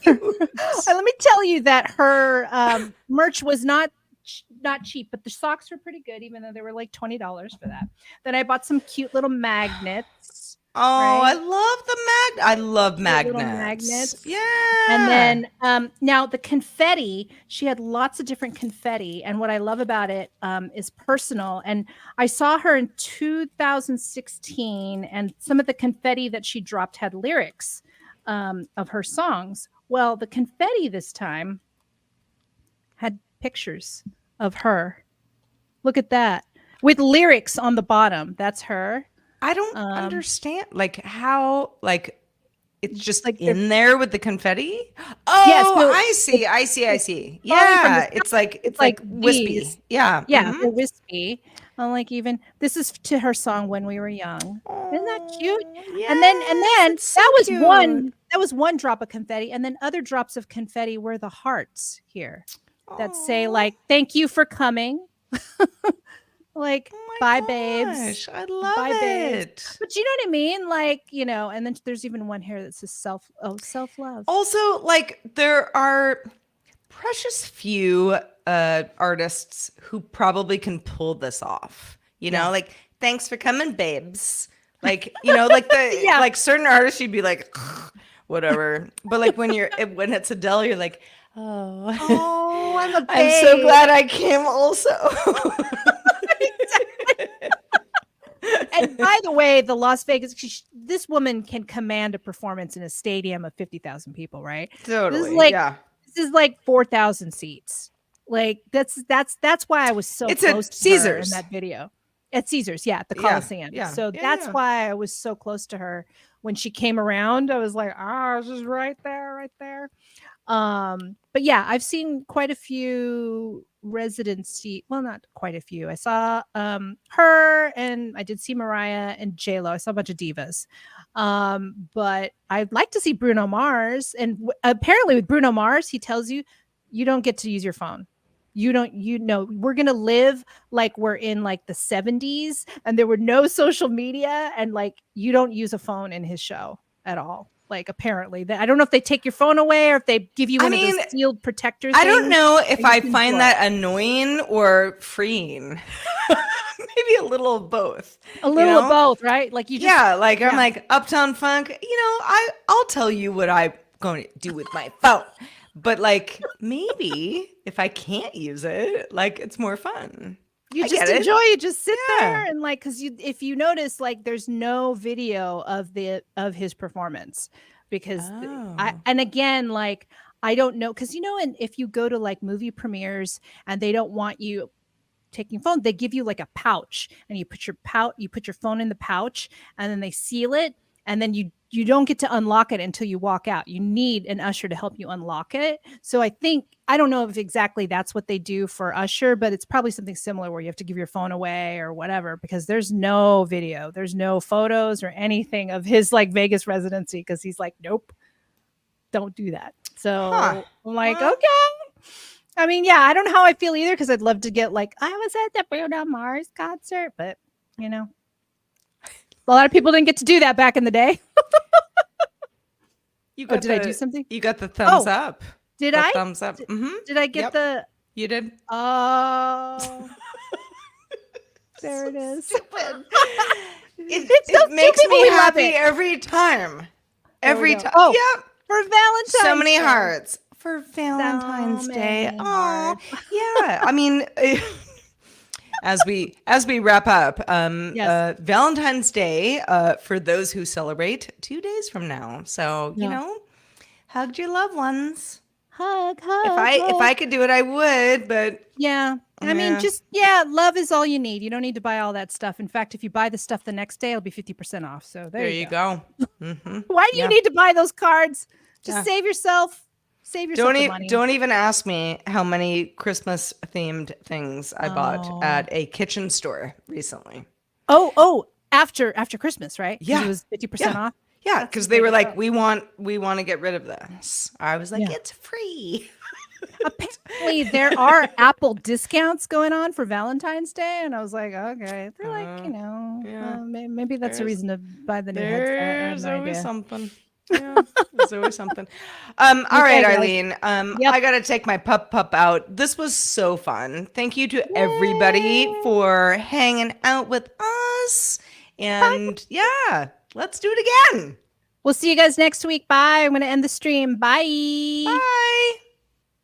let me tell you that her merch was not cheap, but the socks were pretty good, even though they were like $20 for that. Then I bought some cute little magnets. Oh, right? I love Little magnets. magnets. Yeah. And then now the confetti, she had lots of different confetti. And what I love about it is personal. And I saw her in 2016, and some of the confetti that she dropped had lyrics of her songs. Well, the confetti this time had pictures of her. Look at that. With lyrics on the bottom. That's her. I don't understand, like, how, like, it's just like in there with the confetti. Oh, Yeah, so I see. Yeah, it's like wispy. these. Yeah. Yeah, they're wispy. Like even this is to her song "When We Were Young." Isn't that cute? Yes, And then it's so that was one drop of confetti, and then other drops of confetti were the hearts here that say like "Thank you for coming." Like, oh bye, my babes. gosh, I love Bye, babes. it. But you know what I mean? Like, and then there's even one here that says self-love. Also, like, there are precious few artists who probably can pull this off. You know, like, thanks for coming, babes. Like, like the like certain artists, you'd be like, whatever. But like when it's Adele, you're like, oh, I'm a babe. I'm so glad I came also. And by the way, the Las Vegas, this woman can command a performance in a stadium of 50,000 people, right? Totally. This is like 4,000 seats. Like that's why I was so it's close at to Caesars her in that video. At Caesars, at the Coliseum. So that's why I was so close to her when she came around. I was like, she's right there. But yeah, I've seen quite a few residency. Well, not quite a few. I saw her, and I did see Mariah and J-Lo. I saw a bunch of divas. But I'd like to see Bruno Mars. And apparently with Bruno Mars, he tells you don't get to use your phone. We're going to live like we're in like the 70s and there were no social media, and like you don't use a phone in his show at all. Like apparently I don't know if they take your phone away or if they give you one of those sealed protectors. I don't know if I find that annoying or freeing. Maybe a little of both. A little of both, right? Like you just I'm like Uptown Funk, I'll tell you what I'm going to do with my phone. But like maybe if I can't use it, like it's more fun. You just enjoy. You just sit there and like, because if you notice, like, there's no video of his performance because and again, like, I don't know, because and if you go to like movie premieres and they don't want you taking phone, they give you like a pouch and you put your phone in the pouch and then they seal it, and then you don't get to unlock it until you walk out. You need an usher to help you unlock it. So I don't know if exactly that's what they do for Usher, but it's probably something similar where you have to give your phone away or whatever, because there's no video, there's no photos or anything of his like Vegas residency, because he's like, nope, don't do that. So I'm like, okay. I mean, yeah, I don't know how I feel either, because I'd love to get like, I was at the Bruno Mars concert, but a lot of people didn't get to do that back in the day. Did I do something? You got the thumbs up. Did I? Thumbs up. Did I get the? You did. Oh, there it is. It makes me happy every time. Every time. Oh, yep. For Valentine's. So many hearts for Valentine's Day. Oh, yeah. I mean, as we wrap up, Yes. Valentine's Day, for those who celebrate 2 days from now. So, Yeah. hug your loved ones. Hug, If hug, hug. I could do it, I would, but Yeah. I mean, yeah. just love is all you need. You don't need to buy all that stuff. In fact, if you buy the stuff the next day, it'll be 50% off. So there There you you go. go. Why do you Yeah. need to buy those cards? Just Yeah. save yourself the money. Don't even ask me how many Christmas themed things I bought Oh. at a kitchen store recently. Oh, after Christmas, right? Because it Yeah. was 50% Yeah. off. Yeah, That's because the they way were to like, go. we want to get rid of this. I was like, Yeah. it's free. Apparently, there are Apple discounts going on for Valentine's Day, and I was like, okay. They're like, Yeah. maybe that's a There's reason to buy the new headset. I have there's no always idea. something. Yeah, there's always something. All Okay, right, guys. Eileen. Yep. I gotta take my pup out. This was so fun. Thank you to everybody Yay. for hanging out with us. Bye. And yeah, let's do it again. We'll see you guys next week. Bye. I'm going to end the stream. Bye. Bye.